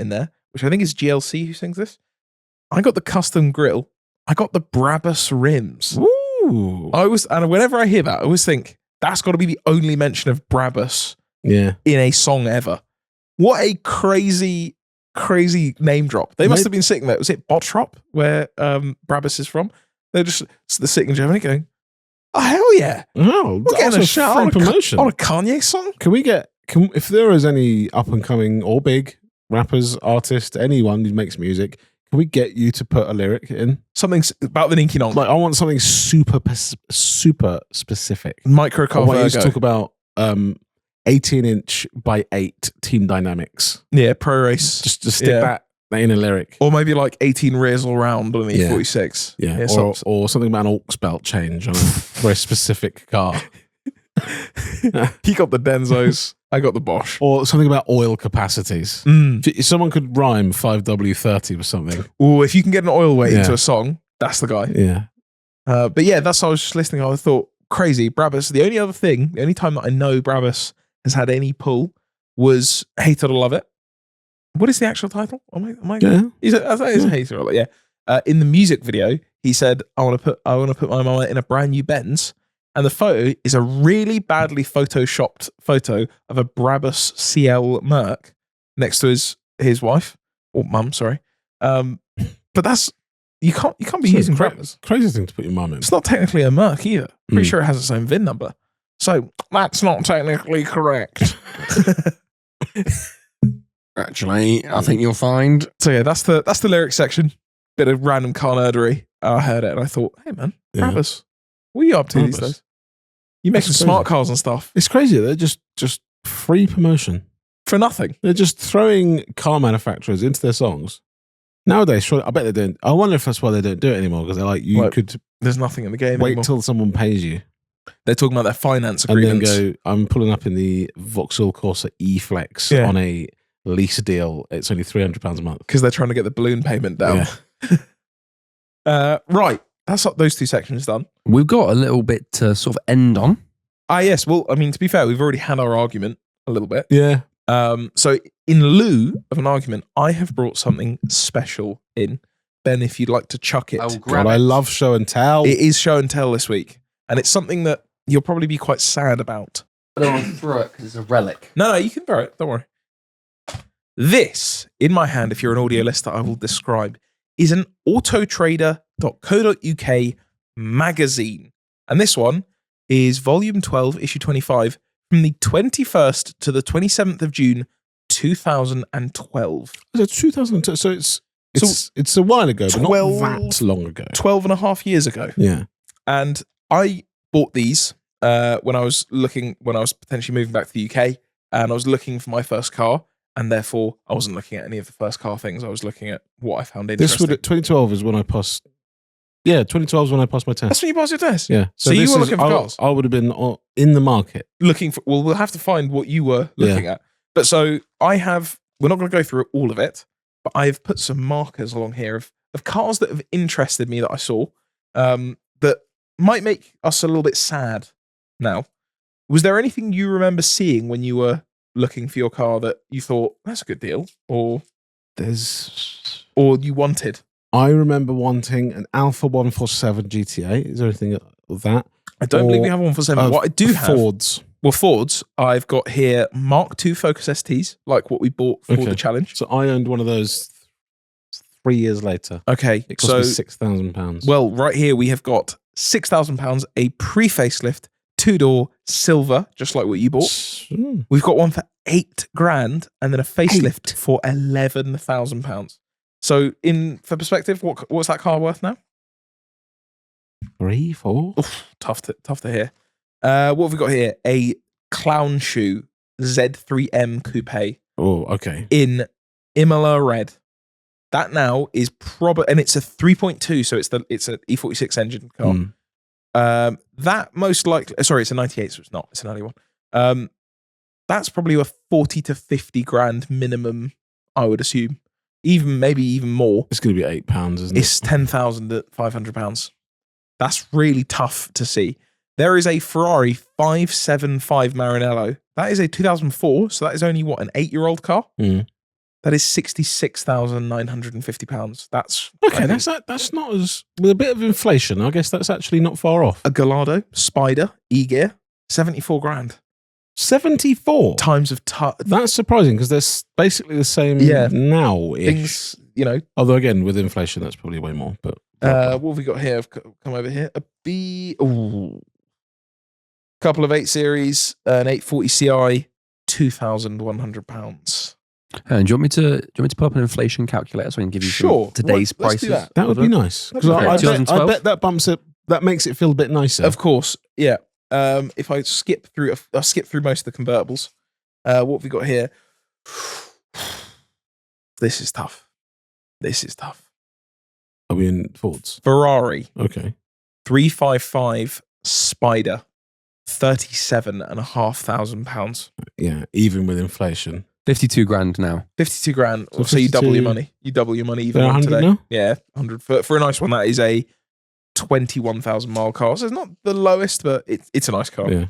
Speaker 1: there, which I think is GLC who sings this, I got the custom grille. I got the Brabus rims.
Speaker 2: Ooh.
Speaker 1: And whenever I hear that, I always think that's got to be the only mention of Brabus
Speaker 2: Yeah.
Speaker 1: in a song ever. What a crazy name drop. They must have been sitting there. Was it Bottrop where Brabus is from? They're just sitting in Germany going, oh, hell yeah.
Speaker 2: Oh,
Speaker 1: We're getting a shout
Speaker 2: free promotion.
Speaker 1: on a Kanye song.
Speaker 2: If there is any up and coming or big rappers, artists, anyone who makes music, can we get you to put a lyric in?
Speaker 1: Something about the Ninky Nonk.
Speaker 2: Like, I want something super specific.
Speaker 1: Microcar
Speaker 2: I want you to
Speaker 1: Virgo.
Speaker 2: talk about 18-inch by 8 team dynamics.
Speaker 1: Yeah, pro race.
Speaker 2: Just stick that in a lyric.
Speaker 1: Or maybe like 18 rears all round on the
Speaker 2: Yeah.
Speaker 1: E46.
Speaker 2: Yeah, or something about an aux belt change on a very specific car.
Speaker 1: He got the Denzos. I got the Bosch.
Speaker 2: Or something about oil capacities. If someone could rhyme 5W30 with something.
Speaker 1: Oh, if you can get an oil weight into a song, that's the guy.
Speaker 2: Yeah.
Speaker 1: But yeah, that's how I was just listening. I thought, crazy. Brabus, the only time that I know Brabus has had any pull was Hate It or Love It. What is the actual title? Am I
Speaker 2: Yeah.
Speaker 1: I thought it's Hate It or Love It, yeah. In the music video, he said, I want to put my mama in a brand new Benz. And the photo is a really badly photoshopped photo of a Brabus CL Merc next to his wife or mum, sorry. But that's you can't be using Brabus.
Speaker 2: Crazy thing to put your mum in.
Speaker 1: It's not technically a Merc either. Pretty sure it has its own VIN number. So that's not technically correct.
Speaker 3: Actually, I think you'll find.
Speaker 1: So yeah, that's the lyric section. Bit of random car nerdery. I heard it and I thought, hey man, Brabus. What are you up to these days? You're making smart cars and stuff.
Speaker 2: It's crazy. They're just free promotion.
Speaker 1: For nothing.
Speaker 2: They're just throwing car manufacturers into their songs. Nowadays, I bet they don't. I wonder if that's why they don't do it anymore, because they're like, could
Speaker 1: there's nothing in the game
Speaker 2: wait
Speaker 1: anymore.
Speaker 2: till someone pays you.
Speaker 1: They're talking about their finance agreements.
Speaker 2: And then go, I'm pulling up in the Vauxhall Corsa E-Flex on a lease deal. It's only £300 a month.
Speaker 1: Because they're trying to get the balloon payment down. Yeah. Right. That's those two sections done.
Speaker 3: We've got a little bit to sort of end on.
Speaker 1: Yes. Well, I mean, to be fair, we've already had our argument a little bit.
Speaker 2: Yeah.
Speaker 1: So in lieu of an argument, I have brought something special in. Ben, if you'd like to chuck it.
Speaker 2: I love show and tell.
Speaker 1: It is show and tell this week. And it's something that you'll probably be quite sad about.
Speaker 3: I don't want to throw it because it's a relic.
Speaker 1: No, you can throw it. Don't worry. This, in my hand, if you're an audio listener, I will describe, is an autotrader.co.uk magazine. And this one is volume 12, issue 25, from the 21st to the 27th of June, 2012.
Speaker 2: Is it 2002? So it's It's a while ago, but
Speaker 1: 12
Speaker 2: not that long ago.
Speaker 1: 12 and a half years ago.
Speaker 2: Yeah.
Speaker 1: And I bought these when I was potentially moving back to the UK, and I was looking for my first car, and therefore I wasn't looking at any of the first car things. I was looking at what I found interesting.
Speaker 2: 2012 is when I passed. Yeah, 2012 is when I passed my test.
Speaker 1: That's when you passed your test.
Speaker 2: Yeah.
Speaker 1: So you were looking for cars.
Speaker 2: I would have been in the market
Speaker 1: Looking for. Well, we'll have to find what you were looking at. But so I have. We're not going to go through all of it, but I've put some markers along here of cars that have interested me that I saw that might make us a little bit sad now. Was there anything you remember seeing when you were looking for your car that you thought, that's a good deal? Or you wanted?
Speaker 2: I remember wanting an Alpha 147 GTA. Is there anything of that?
Speaker 1: I don't believe we have one for 7. What I do have...
Speaker 2: Fords.
Speaker 1: Well, Fords, I've got here Mark II Focus STs, like what we bought for the challenge.
Speaker 2: So I owned one of those 3 years later.
Speaker 1: Okay.
Speaker 2: It cost me £6,000.
Speaker 1: Well, right here we have got £6,000, a pre-facelift, 2-door, silver, just like what you bought. We've got one for £8,000 and then a facelift for £11,000. So for perspective, what's that car worth now?
Speaker 2: 3, 4?
Speaker 1: Oof, tough to hear. What have we got here? A clown shoe Z3M coupe.
Speaker 2: Oh, okay.
Speaker 1: In Imola red. That now is probably, and it's a 3.2, so it's an E46 engine car. That most likely, sorry, it's a 98, so it's not. It's an early one. That's probably a 40 to 50 grand minimum, I would assume. Maybe even more.
Speaker 2: It's going to be £8, isn't it?
Speaker 1: It's £10,500. That's really tough to see. There is a Ferrari 575 Maranello. That is a 2004, so that is only, an 8-year-old car? That is £66,950. That's...
Speaker 2: Okay, that's not as... With a bit of inflation, I guess that's actually not far off.
Speaker 1: A Gallardo Spider E-Gear, 74 grand.
Speaker 2: 74?
Speaker 1: Times of...
Speaker 2: That's surprising, because they're basically the same now-ish.
Speaker 1: Things,
Speaker 2: Although, again, with inflation, that's probably way more, but...
Speaker 1: what have we got here? I've come over here. A B... Ooh. Couple of 8 Series, an 840 Ci, £2,100.
Speaker 3: And do you want me to pull up an inflation calculator so I can give you today's prices?
Speaker 2: That would be nice. Because I bet that bumps it. That makes it feel a bit nicer.
Speaker 1: Of course, yeah. If I skip through, I'll skip through most of the convertibles. What have we got here? This is tough.
Speaker 2: Are we in Fords?
Speaker 1: Ferrari.
Speaker 2: Okay.
Speaker 1: 355 Spider. £37,500.
Speaker 2: Yeah, even with inflation.
Speaker 3: 52 grand now.
Speaker 1: 52 grand. So you double your money. You double your money even
Speaker 2: 100
Speaker 1: today.
Speaker 2: now?
Speaker 1: Yeah, 100 for a nice one. That is a 21,000 mile car. So it's not the lowest, but it's a nice car.
Speaker 2: Yeah.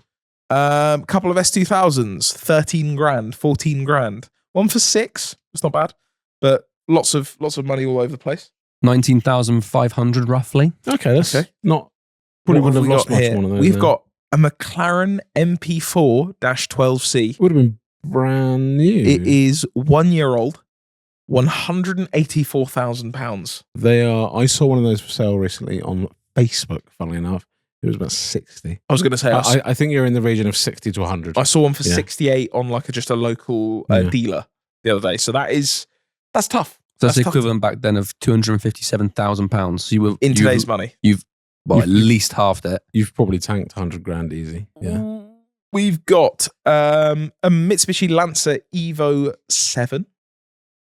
Speaker 1: Couple of S2000s, 13 grand, 14 grand. One for 6. It's not bad, but lots of money all over the place.
Speaker 3: 19,500 roughly.
Speaker 2: Okay, that's not. Probably wouldn't have lost much more than those.
Speaker 1: We've got a McLaren MP4-12C.
Speaker 2: Would have been brand new.
Speaker 1: It is 1 year old, £184,000.
Speaker 2: They are. I saw one of those for sale recently on Facebook. Funnily enough, it was about 60.
Speaker 1: I was going to say,
Speaker 2: I think you're in the region of 60 to 100.
Speaker 1: I saw one for 68 on just a local dealer the other day. So that's tough.
Speaker 3: So that's the equivalent back then of £257,000. So you were
Speaker 1: in today's money.
Speaker 3: You've at least halved it.
Speaker 2: You've probably tanked 100 grand easy. Yeah.
Speaker 1: We've got a Mitsubishi Lancer Evo 7.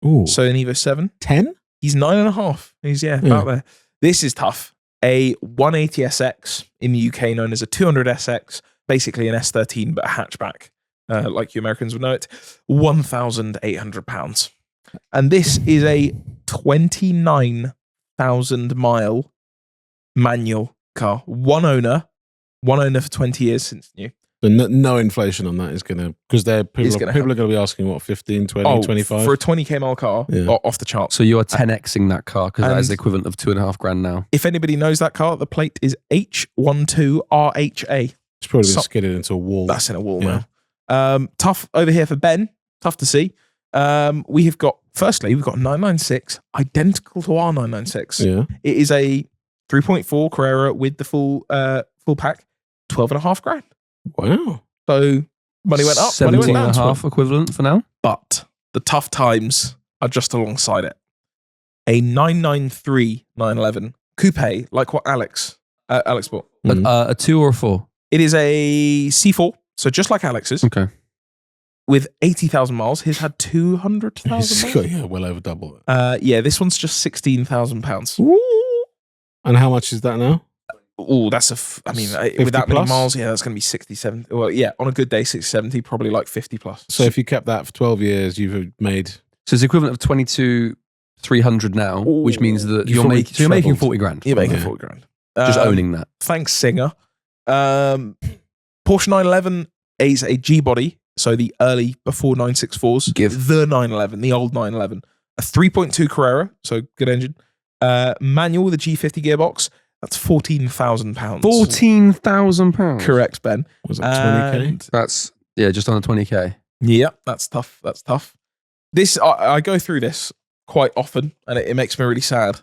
Speaker 2: Ooh.
Speaker 1: So an Evo 7.
Speaker 2: 10?
Speaker 1: He's 9.5. He's about there. This is tough. A 180 SX in the UK, known as a 200 SX, basically an S13 but a hatchback, like you Americans would know it. £1,800. And this is a 29,000 mile manual car. One owner for 20 years since new.
Speaker 2: So no inflation on that is going to, because people are going to be asking, what, 15, 20, 25?
Speaker 1: For a 20k mile car, off the chart.
Speaker 3: So you are 10xing that car, because that is the equivalent of £2,500 now.
Speaker 1: If anybody knows that car, the plate is H12RHA.
Speaker 2: It's probably been skidded into a wall.
Speaker 1: That's in a wall now. Tough over here for Ben. Tough to see. We've got 996, identical to our 996.
Speaker 2: Yeah.
Speaker 1: It is a 3.4 Carrera with the full pack, 12.5 grand.
Speaker 2: Wow.
Speaker 1: So money went up, money went down.
Speaker 3: 17.5 equivalent for now.
Speaker 1: But the tough times are just alongside it. a 993 911 coupe, like what Alex bought.
Speaker 3: A 2 or a 4?
Speaker 1: It is a C4, so just like Alex's,
Speaker 3: Okay.
Speaker 1: with 80,000 miles. His had 200,000
Speaker 2: It's
Speaker 1: miles.
Speaker 2: got, yeah, well over double.
Speaker 1: Yeah, this one's just 16,000 pounds.
Speaker 2: And how much is that now?
Speaker 1: Oh, that's I mean, with that
Speaker 2: 50
Speaker 1: many
Speaker 2: plus?
Speaker 1: miles, yeah, that's going to be 60, 70. Well, yeah, on a good day, 60, 70, probably like 50 plus.
Speaker 2: So if you kept that for 12 years, you've made...
Speaker 3: So it's equivalent of 22,300 now, which means that
Speaker 2: You've
Speaker 3: you're
Speaker 2: probably
Speaker 3: making
Speaker 2: trebled.
Speaker 3: 40 grand.
Speaker 1: you're making
Speaker 2: Yeah.
Speaker 1: 40 grand.
Speaker 3: Just owning that.
Speaker 1: Thanks, Singer. Porsche 911 is a G body, so the early before 964s.
Speaker 3: Give.
Speaker 1: The 911, the old 911. A 3.2 Carrera, so good engine. Manual with a G50 gearbox. That's £14,000.
Speaker 3: £14,000.
Speaker 1: Correct, Ben.
Speaker 2: Was that 20k?
Speaker 1: And
Speaker 3: That's, yeah, just under 20k.
Speaker 1: yeah, that's tough. That's tough. This I go through this quite often, and it makes me really sad.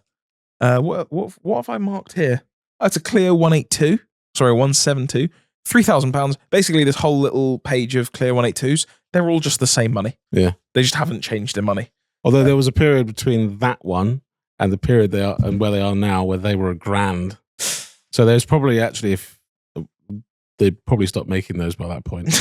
Speaker 1: What have I marked here? Oh, it's a Clio 182. Sorry, 172. £3,000. Basically, this whole little page of Clio 182s, they're all just the same money.
Speaker 2: Yeah.
Speaker 1: They just haven't changed their money.
Speaker 2: Although there was a period between that one and the period they are and where they are now, where they were £1,000. So there's probably actually, if they probably stopped making those by that point.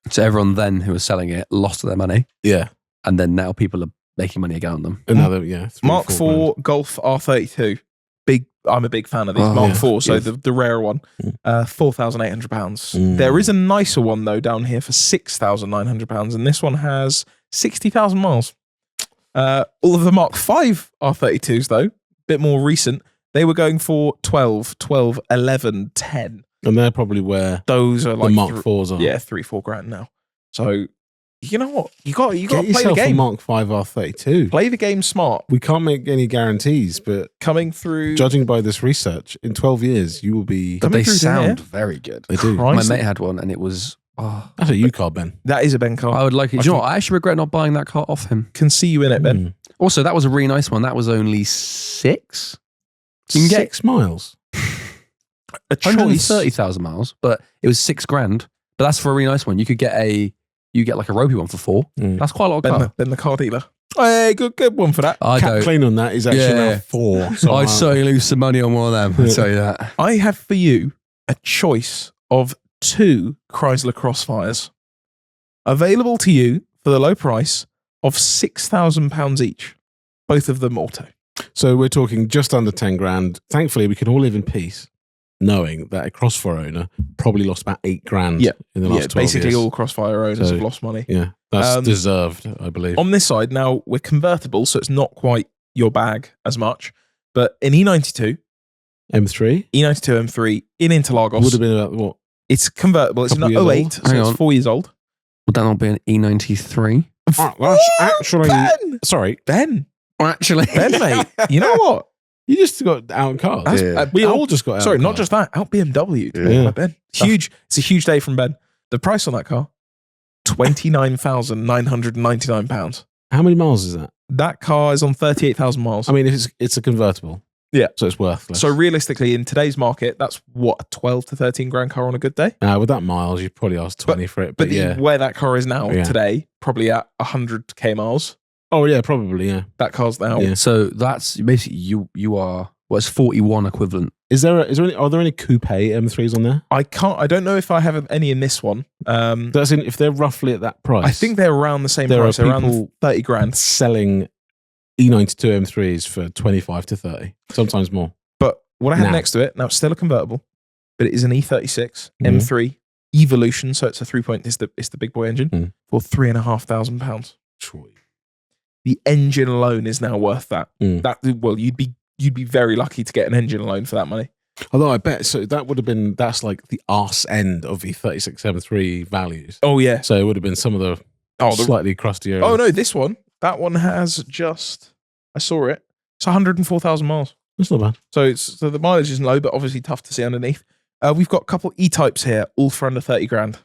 Speaker 3: So everyone then who was selling it lost their money,
Speaker 2: Yeah.
Speaker 3: and then now people are making money again on them.
Speaker 2: Another, yeah.
Speaker 1: Mark
Speaker 2: 4 grand.
Speaker 1: IV Golf R32. I'm a big fan of these.
Speaker 3: Oh,
Speaker 1: Mark
Speaker 2: yeah.
Speaker 1: IV, so
Speaker 2: Yes.
Speaker 1: the rare one. £4,800.
Speaker 2: Mm.
Speaker 1: There is a nicer one, though, down here for £6,900, and this one has 60,000 miles. All of the Mark V R32s, though, a bit more recent, they were going for 12, 11, 10.
Speaker 2: And they're probably where
Speaker 1: Those are
Speaker 2: the
Speaker 1: like
Speaker 2: Mark IVs are.
Speaker 1: yeah, 3-4 grand now. So you know what? You got to
Speaker 2: Get
Speaker 1: play the
Speaker 2: yourself a
Speaker 1: game.
Speaker 2: Mark V R32.
Speaker 1: Play the game smart.
Speaker 2: We can't make any guarantees, but
Speaker 1: Coming through.
Speaker 2: judging by this research, in 12 years, you will be...
Speaker 3: But
Speaker 1: Coming
Speaker 3: they
Speaker 1: through to
Speaker 3: sound
Speaker 1: here.
Speaker 3: very good.
Speaker 2: They do.
Speaker 1: Christ.
Speaker 3: My mate had one, and it was. Oh,
Speaker 2: That's a you car, Ben.
Speaker 1: That is a Ben car.
Speaker 3: I would like it.
Speaker 1: I
Speaker 3: Do you know what? I actually regret not buying that car off him.
Speaker 1: can see you in it, Ben.
Speaker 2: Mm.
Speaker 3: Also, that was a really nice one. That was only 6. You can get
Speaker 2: 6 miles.
Speaker 1: A choice.
Speaker 3: 130,000 miles, but it was 6 grand. But that's for a really nice one. You get like a ropey one for 4.
Speaker 2: Mm.
Speaker 3: That's quite a lot of
Speaker 1: Ben,
Speaker 3: car.
Speaker 1: Ben the car dealer. Hey, good one for that.
Speaker 3: I
Speaker 2: Cap
Speaker 3: don't.
Speaker 2: clean on that is actually
Speaker 3: Yeah.
Speaker 2: now 4. So
Speaker 3: I'd certainly lose some money on one of them. I'll tell you that.
Speaker 1: I have for you a choice of 2 Chrysler Crossfires available to you for the low price of £6,000 each. Both of them auto.
Speaker 2: So we're talking just under 10 grand. Thankfully, we can all live in peace, knowing that a Crossfire owner probably lost about 8 grand
Speaker 1: Yeah.
Speaker 2: in the last 12
Speaker 1: basically
Speaker 2: years.
Speaker 1: all Crossfire owners
Speaker 2: So-
Speaker 1: have lost money.
Speaker 2: Yeah, that's
Speaker 1: Um,
Speaker 2: deserved, I believe.
Speaker 1: On this side, now we're convertible, so it's not quite your bag as much. But an E92,
Speaker 2: M3
Speaker 1: E92 M3 in Interlagos,
Speaker 2: would have been about what?
Speaker 1: it's convertible. It's
Speaker 2: Couple
Speaker 1: not
Speaker 2: years
Speaker 1: 08,
Speaker 2: old.
Speaker 1: so
Speaker 3: Hang
Speaker 1: it's
Speaker 3: on.
Speaker 1: 4 years old.
Speaker 3: Would that not be an E93?
Speaker 2: That's actually.
Speaker 1: Ben!
Speaker 2: Sorry,
Speaker 1: Ben,
Speaker 3: Actually.
Speaker 1: Ben, mate. You know what?
Speaker 2: you just got out cars.
Speaker 1: That's-
Speaker 3: Yeah.
Speaker 2: We
Speaker 1: out-
Speaker 2: all just got out.
Speaker 1: Sorry, not
Speaker 2: cars.
Speaker 1: just that. Out BMW.
Speaker 2: Yeah.
Speaker 1: By Ben. Huge. It's a huge day from Ben. The price on that car, £29,999.
Speaker 2: How many miles is that?
Speaker 1: That car is on 38,000 miles.
Speaker 2: I mean, it's a convertible.
Speaker 1: Yeah.
Speaker 2: so it's worth less.
Speaker 1: So realistically, in today's market, that's what, a 12 to 13 grand car on a good day?
Speaker 2: With that miles, you probably asked 20 for it.
Speaker 1: But
Speaker 2: But yeah.
Speaker 1: where that car is now
Speaker 2: Yeah.
Speaker 1: today, probably at 100k miles.
Speaker 2: Oh yeah, probably yeah.
Speaker 1: That car's now.
Speaker 2: Yeah.
Speaker 3: So that's basically you are, it's 41 equivalent.
Speaker 2: Are there any coupe M3s on there?
Speaker 1: I don't know if I have any in this one.
Speaker 2: That's in if they're roughly at that price.
Speaker 1: I think they're around the same
Speaker 2: There
Speaker 1: price,
Speaker 2: are
Speaker 1: around
Speaker 2: people
Speaker 1: 30 grand.
Speaker 2: selling E92 M3s for 25 to 30, sometimes more.
Speaker 1: But what I had
Speaker 2: Now.
Speaker 1: next to it, now it's still a convertible, but it is an E36
Speaker 2: Mhm.
Speaker 1: M3 Evolution, so it's a 3-point, it's the big boy engine,
Speaker 2: Mm.
Speaker 1: for £3,500. The engine alone is now worth that.
Speaker 2: Mm.
Speaker 1: Well, you'd be very lucky to get an engine alone for that money.
Speaker 2: Although I bet so that would have been that's like the arse end of the 36 M3 values.
Speaker 1: Oh yeah.
Speaker 2: So it would have been some of the slightly crustier.
Speaker 1: Oh no, that one has just, I saw it. It's 104,000 miles.
Speaker 2: That's not bad.
Speaker 1: So the mileage isn't low, but obviously tough to see underneath. We've got a couple E-types here, all for under 30 grand.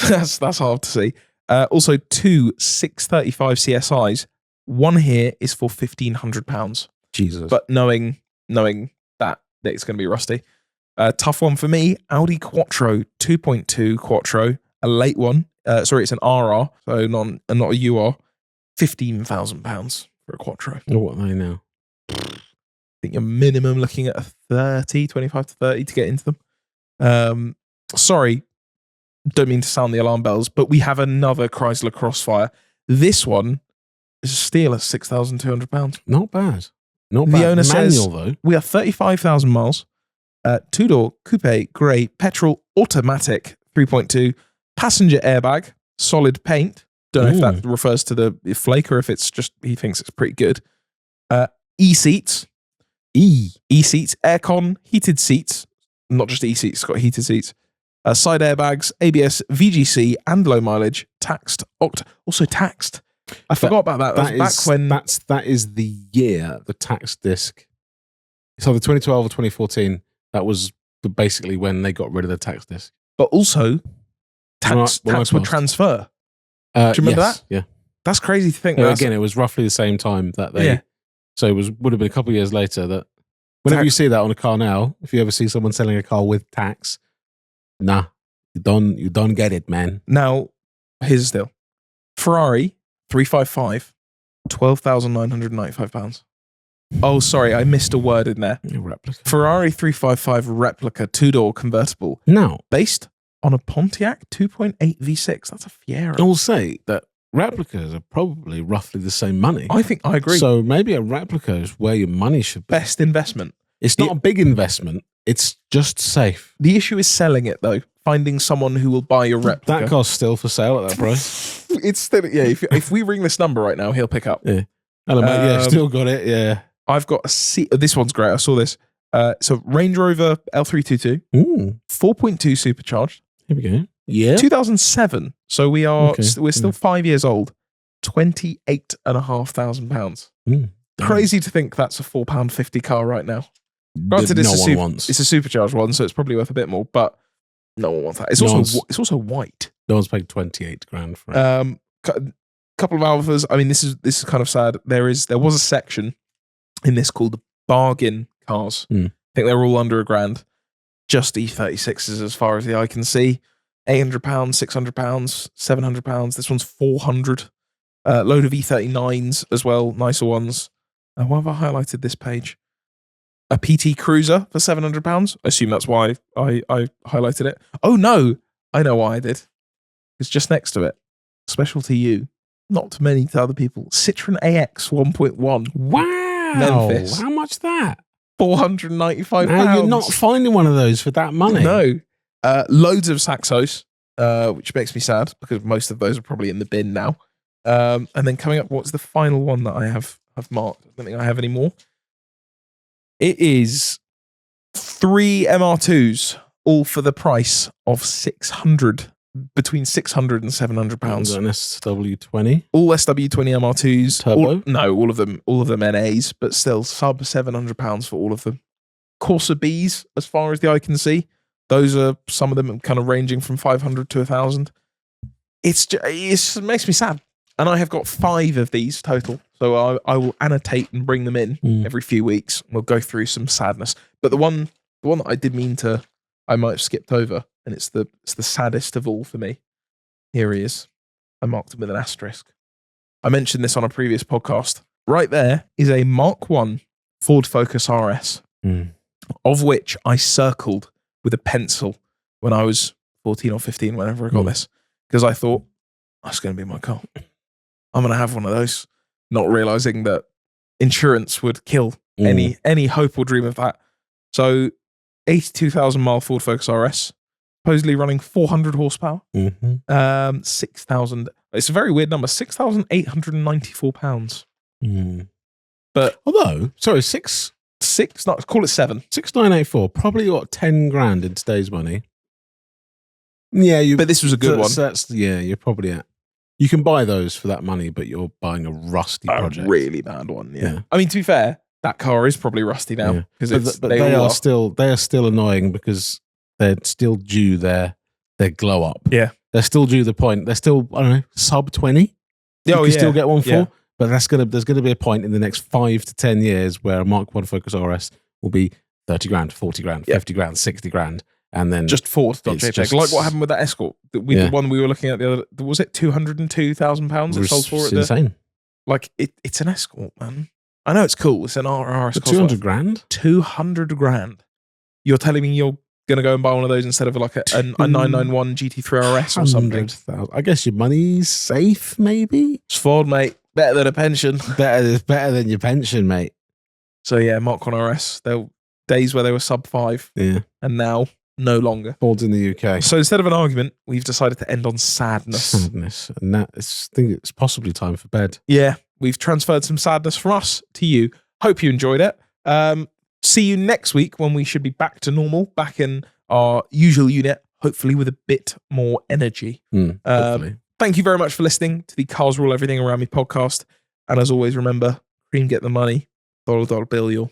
Speaker 1: that's hard to see. Also 2 635 CSIs. One here is for £1,500.
Speaker 2: Jesus.
Speaker 1: But knowing that it's going to be rusty. Tough one for me. Audi Quattro 2.2 Quattro, a late one. Sorry, it's an RR, so not a UR. £15,000 for a Quattro.
Speaker 2: What are they now?
Speaker 1: I think you're minimum looking at a 25 to 30 to get into them. Sorry, don't mean to sound the alarm bells, but we have another Chrysler Crossfire. This one is a steal at £6,200.
Speaker 2: Not bad. Not
Speaker 1: The
Speaker 2: bad.
Speaker 1: owner says
Speaker 2: Manual, though.
Speaker 1: we are 35,000 miles. 2-door, coupe, grey, petrol, automatic, 3.2, passenger airbag, solid paint. Don't know if that refers to the flake or if it's just he thinks it's pretty good. E-seats. E-seats, aircon, heated seats. Not just E-seats, it's got heated seats. Side airbags, ABS, VGC, and low mileage. Taxed. Also taxed. I forgot about that. That was back when...
Speaker 2: That is the year the tax disc... So the 2012 or 2014, that was basically when they got rid of the tax disc.
Speaker 1: But also, tax would transfer. Do you remember that?
Speaker 2: Yeah.
Speaker 1: That's crazy to think.
Speaker 2: Again, it was roughly the same time that they... Yeah. So it would have been a couple of years later that... Whenever you see that on a car now, if you ever see someone selling a car with tax, nah, you don't get it, man.
Speaker 1: Now, here's still. Ferrari 355, £12,995. Oh, sorry, I missed a word in there.
Speaker 2: Replica.
Speaker 1: Ferrari 355 replica 2-door convertible.
Speaker 2: Now,
Speaker 1: based on a Pontiac 2.8 V6. That's a Fiero.
Speaker 2: I will say that replicas are probably roughly the same money.
Speaker 1: I agree.
Speaker 2: So maybe a replica is where your money should be.
Speaker 1: Best investment.
Speaker 2: It's not a big investment. It's just safe.
Speaker 1: The issue is selling it, though. Finding someone who will buy your replica.
Speaker 2: That car's still for sale at that price.
Speaker 1: It's still, yeah. If we ring this number right now, he'll pick up.
Speaker 2: Yeah. Hello, mate. Yeah, still got it. Yeah.
Speaker 1: I've got a seat. This one's great. I saw this. So Range Rover L322, 4.2 supercharged.
Speaker 2: Here we go. Yeah.
Speaker 1: 2007. So we're still 5 years old. £28,500. Crazy to think that's a £4.50 car right now. Granted, it's a supercharged one, so it's probably worth a bit more, but no one wants that. It's also white.
Speaker 2: No one's paid 28 grand for it.
Speaker 1: Couple of Alphas. I mean, this is kind of sad. There was a section in this called the bargain cars. I think they were all under £1,000. Just E36s as far as the eye can see. £800, £600, £700. This one's £400. Load of E39s as well, nicer ones. Why have I highlighted this page? A PT Cruiser for £700. I assume that's why I highlighted it. Oh no, I know why I did. It's just next to it. Special to you, not to many to other people. Citroen AX 1.1.
Speaker 2: Wow,
Speaker 1: Memphis.
Speaker 2: How much that?
Speaker 1: £495.
Speaker 2: Now you're not finding one of those for that money.
Speaker 1: No. Loads of Saxos, which makes me sad because most of those are probably in the bin now. And then coming up, what's the final one that I have marked? I don't think I have any more. It is 3 MR2s, all for the price of between £600 and £700.
Speaker 2: An SW20?
Speaker 1: All SW20 MR2s.
Speaker 2: Turbo?
Speaker 1: All of them NAs, but still sub £700 for all of them. Corsa Bs, as far as the eye can see. Those are some of them kind of ranging from 500 to 1,000. It makes me sad. And I have got 5 of these total. So I will annotate and bring them in every few weeks. We'll go through some sadness. But the one that I did mean to, I might have skipped over, and it's the saddest of all for me. Here he is. I marked him with an asterisk. I mentioned this on a previous podcast. Right there is a Mark 1 Ford Focus RS, of which I circled with a pencil when I was 14 or 15, whenever I got this, because I thought, that's going to be my car. I'm going to have one of those, not realizing that insurance would kill any hope or dream of that. So 82,000 mile Ford Focus RS, supposedly running 400 horsepower, 6,000. It's a very weird number, £6,894. But
Speaker 2: although, sorry,
Speaker 1: call it 7.
Speaker 2: 6,984, probably what, 10 grand in today's money. Yeah,
Speaker 1: but this was a good one.
Speaker 2: You're probably at. You can buy those for that money, but you're buying a rusty project.
Speaker 1: A really bad one, yeah. I mean, to be fair, that car is probably rusty now.
Speaker 2: But they are still annoying because they're still due their glow up.
Speaker 1: Yeah.
Speaker 2: They're still due the point. They're still, I don't know, sub 20. You can still get one for. Yeah. But there's gonna be a point in the next 5 to 10 years where a Mark 1 Focus RS will be 30 grand, 40 grand, 50 grand, 60 grand. And then
Speaker 1: just Ford.jpg, like what happened with that Escort. The one we were looking at the other, was it £202,000 it sold for?
Speaker 2: It's insane.
Speaker 1: Like it's an Escort, man. I know it's cool. It's an RRS.
Speaker 2: For 200 grand?
Speaker 1: 200 grand. You're telling me you're gonna go and buy one of those instead of like a 991 GT3 RS or something?
Speaker 2: 100,000. I guess your money's safe, maybe.
Speaker 1: It's Ford, mate. Better than a pension.
Speaker 2: Better than your pension, mate.
Speaker 1: So yeah, Mark 1 RS. There were days where they were sub 5,
Speaker 2: Yeah.
Speaker 1: and now no longer.
Speaker 2: Ford's in the UK.
Speaker 1: So instead of an argument, we've decided to end on sadness.
Speaker 2: Sadness. And I think it's possibly time for bed.
Speaker 1: Yeah, we've transferred some sadness from us to you. Hope you enjoyed it. See you next week when we should be back to normal, back in our usual unit, hopefully with a bit more energy.
Speaker 2: Hopefully.
Speaker 1: Thank you very much for listening to the Cars Rule Everything Around Me podcast. And as always, remember, cream get the money, dollar bill, you'll